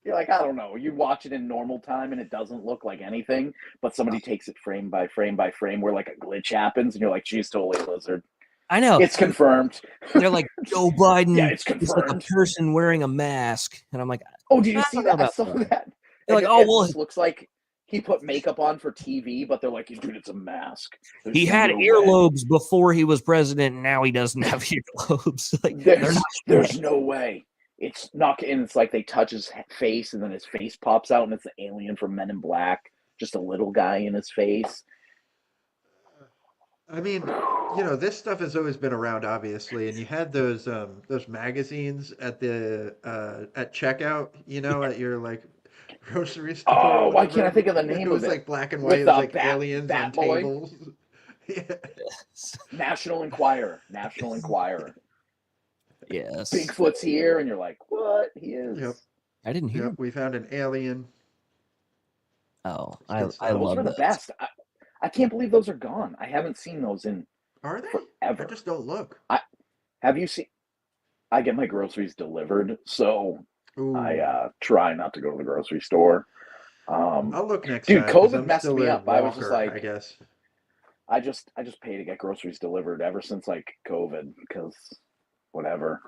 I don't know. You watch it in normal time, and it doesn't look like anything, but somebody takes it frame by frame by frame, where like a glitch happens, and you're like, she's totally a lizard. I know. It's confirmed. They're like, Joe Biden Yeah, it's is like a confirmed. person wearing a mask. And I'm like, Oh, did you I see don't know that? I about saw that. that. They're like, And oh, it well, just looks like he put makeup on for TV, but they're like, dude, it's a mask. There's he had no way. earlobes before he was president, and now he doesn't have earlobes. Like, they're not There's no way. It's not, and it's like they touch his face, and then his face pops out, and it's the alien from Men in Black, just a little guy in his face. I mean, you know, this stuff has always been around, obviously, and you had those magazines at the at checkout, you know, at your like grocery store. Oh, or why can't I whatever. think of the name It was of it? like black and With white. It was the like aliens on Bat Boy? tables. Yeah. National Enquirer. Yes. Bigfoot's here, and you're like, what? He is. Yep. I didn't hear. Yep, we found an alien. Oh, It's I good stuff. Those love were the those. best. I can't believe those are gone. I haven't seen those in Are they? forever. I just don't look. Have you seen? I get my groceries delivered, so Ooh. I try not to go to the grocery store. I'll look next Dude, time. 'cause COVID I'm messed still me a up. I was just walker, like- I guess. I just pay to get groceries delivered ever since like COVID, because whatever.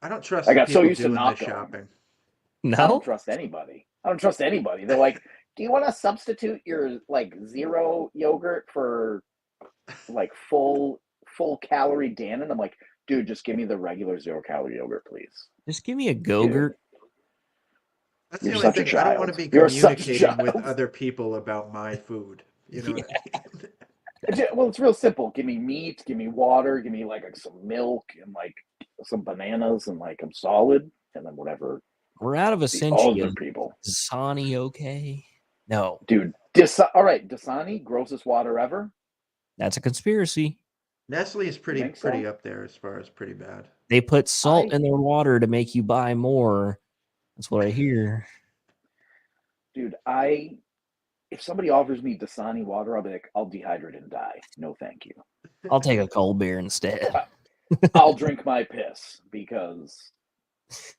I don't trust I the got so people used to doing not the going. shopping. I No, don't trust anybody. They're like, do you want to substitute your like zero yogurt for like full calorie Dannon? I'm like, dude, just give me the regular 0-calorie yogurt, please. just give me a Go-Gurt. That's You're the only such a thing. I don't want to child. be You're such a communicating with child. other people about my food. You know what I mean? Well, it's real simple. Give me meat, give me water, give me like some milk and like some bananas, and like I'm solid, and then whatever. We're out of The Essentia. other people, Dasani, okay? No, dude. All right, Dasani, grossest water ever. that's a conspiracy. Nestle is pretty think so? up there as far as pretty bad. They put salt I- in their water to make you buy more. That's what I hear. Dude, if somebody offers me Dasani water, I'll be like, I'll dehydrate and die. No, thank you. I'll take a cold beer instead. I'll drink my piss because.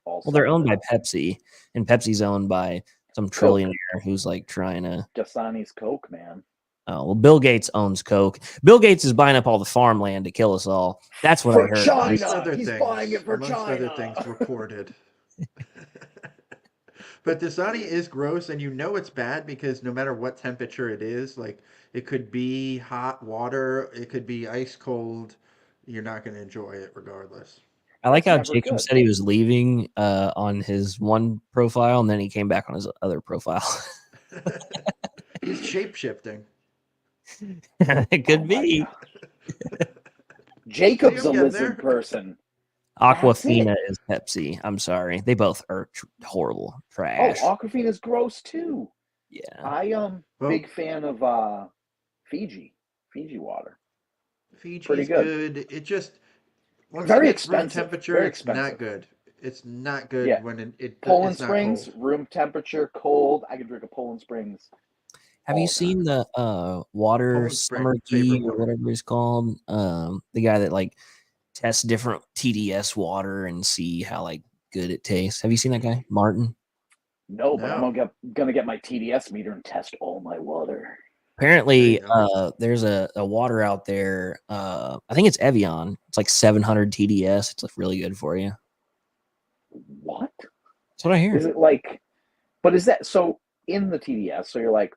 Well, they're owned by Pepsi, and Pepsi's owned by some trillionaire who's like trying to. Dasani's Coke, man. Oh, well, Bill Gates owns Coke. Bill Gates is buying up all the farmland to kill us all. That's what I For heard. China! Amongst other He's things, buying it for amongst other China. things reported. But Dasani is gross, and you know it's bad because no matter what temperature it is, like it could be hot water, it could be ice cold, you're not going to enjoy it regardless. I like how That's never Jacob good. said he was leaving on his one profile, and then he came back on his other profile. He's shape shifting. It could Oh my be. God. Jacob's See a him getting lizard there? person. Aquafina is Pepsi. I'm sorry. They both are horrible. Oh, Trash. Aquafina's gross too. Yeah. I Well- big fan of Fiji water. Fiji's Pretty good. good. It just once Very it gets room expensive. temperature, Very it's not expensive. good. It's not good Yeah. when it Poland it's not Springs, cold. room temperature, cold. I can drink a Poland Springs. Have you all seen the water Poland summer Springs, favorite key or water. whatever it's called? The guy that like tests different TDS water and see how like good it tastes. Have you seen that guy, Martin? No, but No. I'm gonna get my TDS meter and test all my water. Apparently, There you go. there's a water out there. I think it's Evian. It's like 700 TDS. It's like really good for you. What? That's what I hear. Is it like? But is that so in the TDS? So you're like,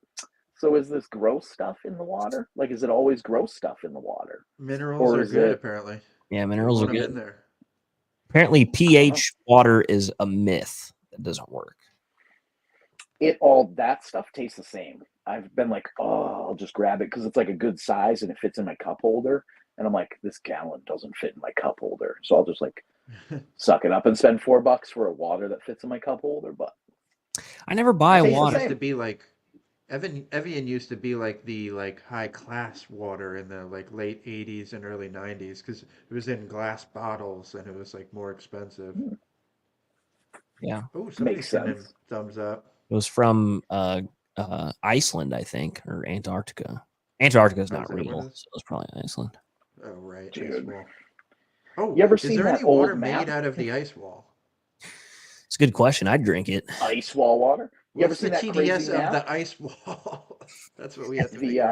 so is this gross stuff in the water? Like, is it always gross stuff in the water, Minerals or are is good, it? apparently. Yeah, They minerals are want them in good. there. Apparently, I don't know. pH water is a myth. That doesn't work. It all that stuff tastes the same. I've been like, oh, I'll just grab it because it's like a good size and it fits in my cup holder. And I'm like, this gallon doesn't fit in my cup holder, so I'll just like suck it up and spend $4 for a water that fits in my cup holder. But I never buy tastes the water. Used to same. be like Evian used to be like the high class water in the like late 80s and early 90s because it was in glass bottles and it was like more expensive. Yeah, Oh, somebody's Makes getting a sense. thumbs up. it was from Iceland, I think, or Antarctica. Antarctica is Oh, not is that what it real, is? so it's probably Iceland. Oh, right, ice Dude. wall. Oh, You ever is seen there that any water old made map? out of the ice wall? It's a good question. I'd drink it. Ice wall water? You ever What's the seen that crazy TDS of map? the ice wall? That's what we have to The figure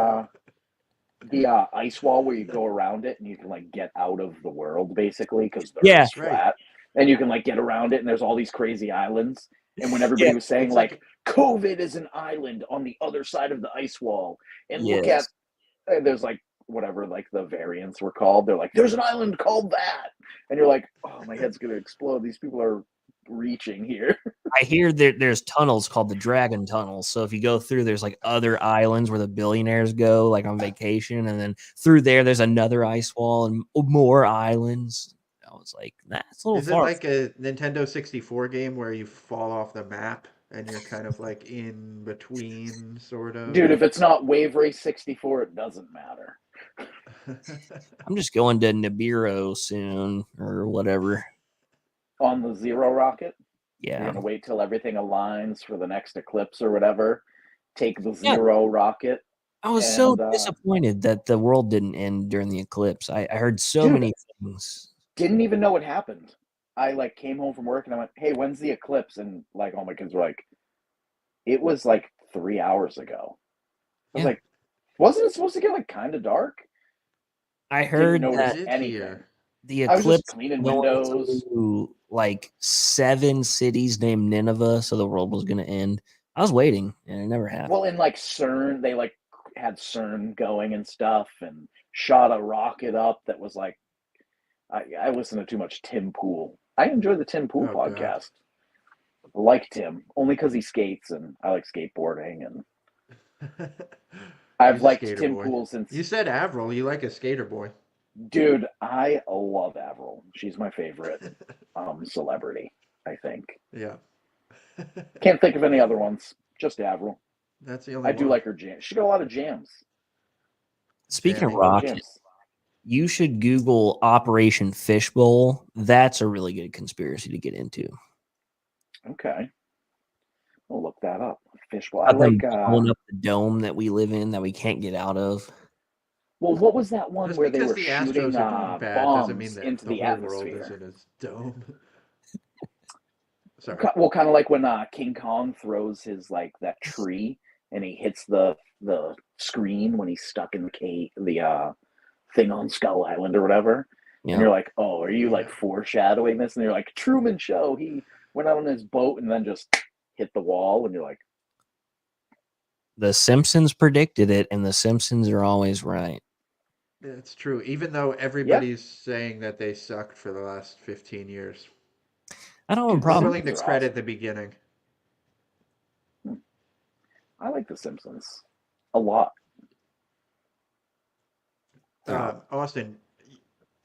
out. ice wall where you go around it and you can like get out of the world basically because the Yeah. Earth's flat, and you can like get around it and there's all these crazy islands. And when everybody Yeah, was saying It's like like COVID is an island on the other side of the ice wall, and look at Yes. there's like whatever like the variants were called. They're like, there's an island called that, and you're like, oh, my head's gonna explode. These people are reaching here. I hear there's tunnels called the Dragon Tunnels. So if you go through, there's like other islands where the billionaires go, like on vacation, and then through there's another ice wall and more islands. I was like, that's a little Is it far. like a Nintendo 64 game where you fall off the map and you're kind of like in between, sort of? Dude, if it's not Wave Race 64, it doesn't matter. I'm just going to Nibiru soon or whatever. On the Zero rocket, you're Yeah. gonna wait till everything aligns for the next eclipse or whatever. Take the Yeah. Zero rocket. I was so And, disappointed that the world didn't end during the eclipse. I heard so Dude, many things. didn't even know what happened. I like came home from work and I went, "Hey, when's the eclipse?" And like all my kids were like, "It was like 3 hours ago." I was Yeah. like, "Wasn't it supposed to get like kind of dark?" I Didn't heard notice that Did anything. here. the I was just eclipse cleaning going windows. to like 7 cities named Nineveh, so the world was going to end. I was waiting, and it never happened. Well, in like CERN, they like had CERN going and stuff, and shot a rocket up that was like. I listen to too much Tim Pool. I enjoy the Tim Pool Oh, God. podcast. I like Tim only because he skates, and I like skateboarding, and I've He's a liked skater Tim boy. Pool since. You said Avril. You like a skater boy. Dude, I love Avril. She's my favorite celebrity, I think. Yeah. Can't think of any other ones. Just Avril. That's the only I do one. like her jam. She got a lot of jams. Speaking of Jamming. A lot of rocket, jams. you should Google Operation Fishbowl. That's a really good conspiracy to get into. Okay. I'll look that up. Fishbowl. I About them like blowing up the dome that we live in that we can't get out of. well, what was that one Just where they because were the shooting Astros are doing bad doesn't mean bombs that into the the whole world is atmosphere? in its dome. Sorry. Well, kind of like when King Kong throws his like that tree and he hits the screen when he's stuck in the thing on Skull Island or whatever. Yeah. And you're like, oh, are you like Yeah. foreshadowing this? And you're like, Truman Show. He went out on his boat and then just hit the wall. And you're like, The Simpsons predicted it, and the Simpsons are always right. It's true. Even though everybody's saying that they sucked for the last 15 years. I don't have a Dude, We're problem. willing to Simpsons are credit awesome. the beginning. I like The Simpsons a lot. Austin,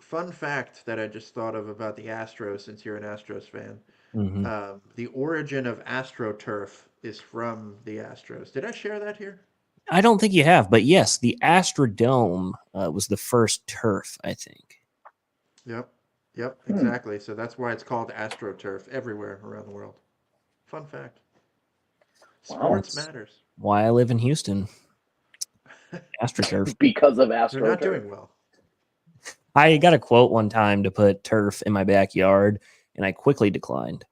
fun fact that I just thought of about the Astros, since you're an Astros fan. Mhm. The origin of AstroTurf is from the Astros. Did I share that here? I don't think you have, but yes, the Astrodome was the first turf, I think. Yep. Yep, exactly. So that's why it's called AstroTurf everywhere around the world. Fun fact. Sports Wow. matters. Why I live in Houston. AstroTurf. Because of They're Astro. not doing well. I got a quote one time to put turf in my backyard, and I quickly declined.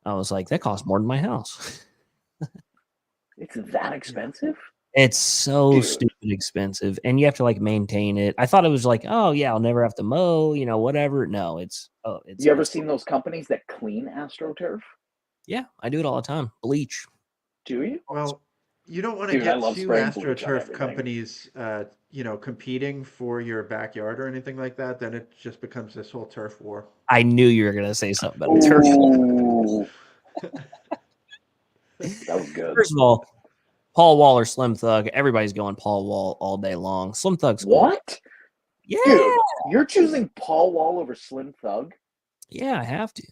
I was like, that costs more than my house. It's that expensive? It's so Dude. stupid expensive, and you have to like maintain it. I thought it was like, oh yeah, I'll never have to mow, whatever. No, it's You ever seen those companies that clean AstroTurf? Yeah, I do it all the time. Bleach. Do you? Well, you don't want to Dude, I get love two spraying bleach on AstroTurf everything. companies, competing for your backyard or anything like that. Then it just becomes this whole turf war. I knew you were gonna say something about turf. Ooh. That was good. First of all, Paul Wall or Slim Thug. Everybody's going Paul Wall all day long. Slim Thug's cool. What? Yeah, Dude, you're choosing Paul Wall over Slim Thug? yeah, I have to.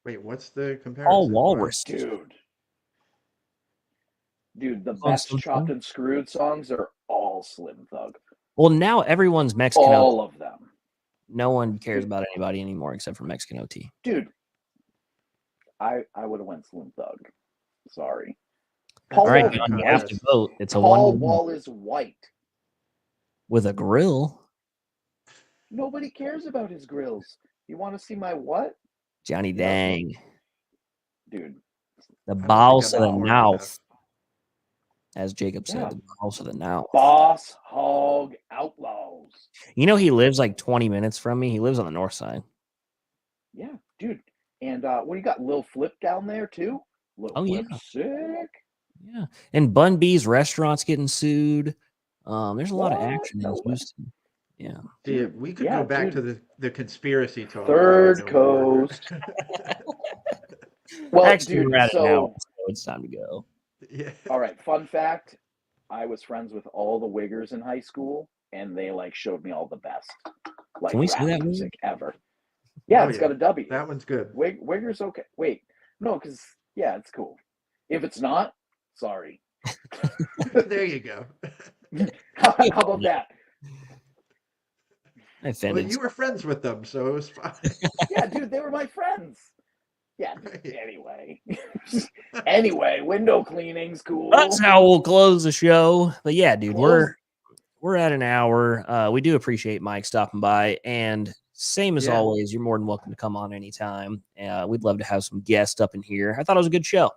Wait, what's the comparison? Paul Walrus. Dude, the On best Slim Chopped Thug? and Screwed songs are all Slim Thug. Well, now everyone's Mexican. All of them. No one cares about anybody anymore except for Mexican OT. Dude, I would have went Slim Thug. Sorry. All right, Wall- John, you Wall- have to vote. It's a Paul one Wall is white. with a grill. Nobody cares about his grills. You want to see my what? Johnny Yeah. Dang. Dude, The think boss I'm of the bored mouth. enough. As Jacob said, Yeah. the boss of the now. Boss Hog Outlaws. You know, he lives like 20 minutes from me. He lives on the north side. Yeah, dude. And what do you got? Lil Flip down there too? Lil Oh, Flip yeah. sick. Yeah. And Bun B's restaurant's getting sued. There's a lot of What? action No in way. Houston. Yeah. See, we could Yeah, go back dude. to the conspiracy talk. Third but no more. Coast. Well, Actually, dude, we're at it now, so so it's time to go. Yeah. all right, fun fact. I was friends with all the Wiggers in high school, and they like showed me all the best like Can we say rap that word? music ever. Yeah, Oh, it's yeah. got a W. That one's good. Wigger's okay. Wait, no, because yeah, it's cool. If it's not, sorry. There you go. How about that? I Well, offended. you were friends with them, so it was fine. Yeah, dude, they were my friends. Yeah. Right. Anyway, anyway, window cleaning's cool. That's how we'll close the show. But yeah, dude, Close. we're at an hour. We do appreciate Mike stopping by, and same as Yeah. always, you're more than welcome to come on anytime. We'd love to have some guests up in here. I thought it was a good show.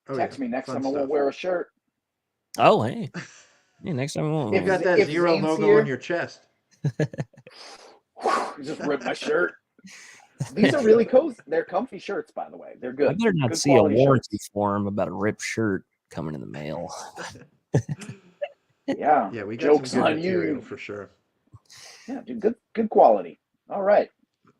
Oh, Text yeah. me next Fun time. I stuff. won't wear a shirt. Oh, hey, yeah, next time we won't. You've got that If zero Zane's logo here- on your chest. Just rip my shirt. These are really cozy. They're comfy shirts, by the way. They're I good. better not Good see a quality warranty shirts. form about a ripped shirt coming in the mail. Yeah. Yeah, we got Jokes some good on material you. for sure. Yeah, dude. Good quality. All right.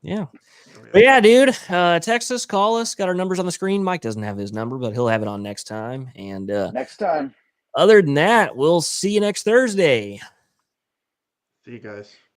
Yeah. Oh, But yeah, dude, text us, call us. Got our numbers on the screen. Mike doesn't have his number, but he'll have it on next time. And Next time. other than that, we'll see you next Thursday. See you guys.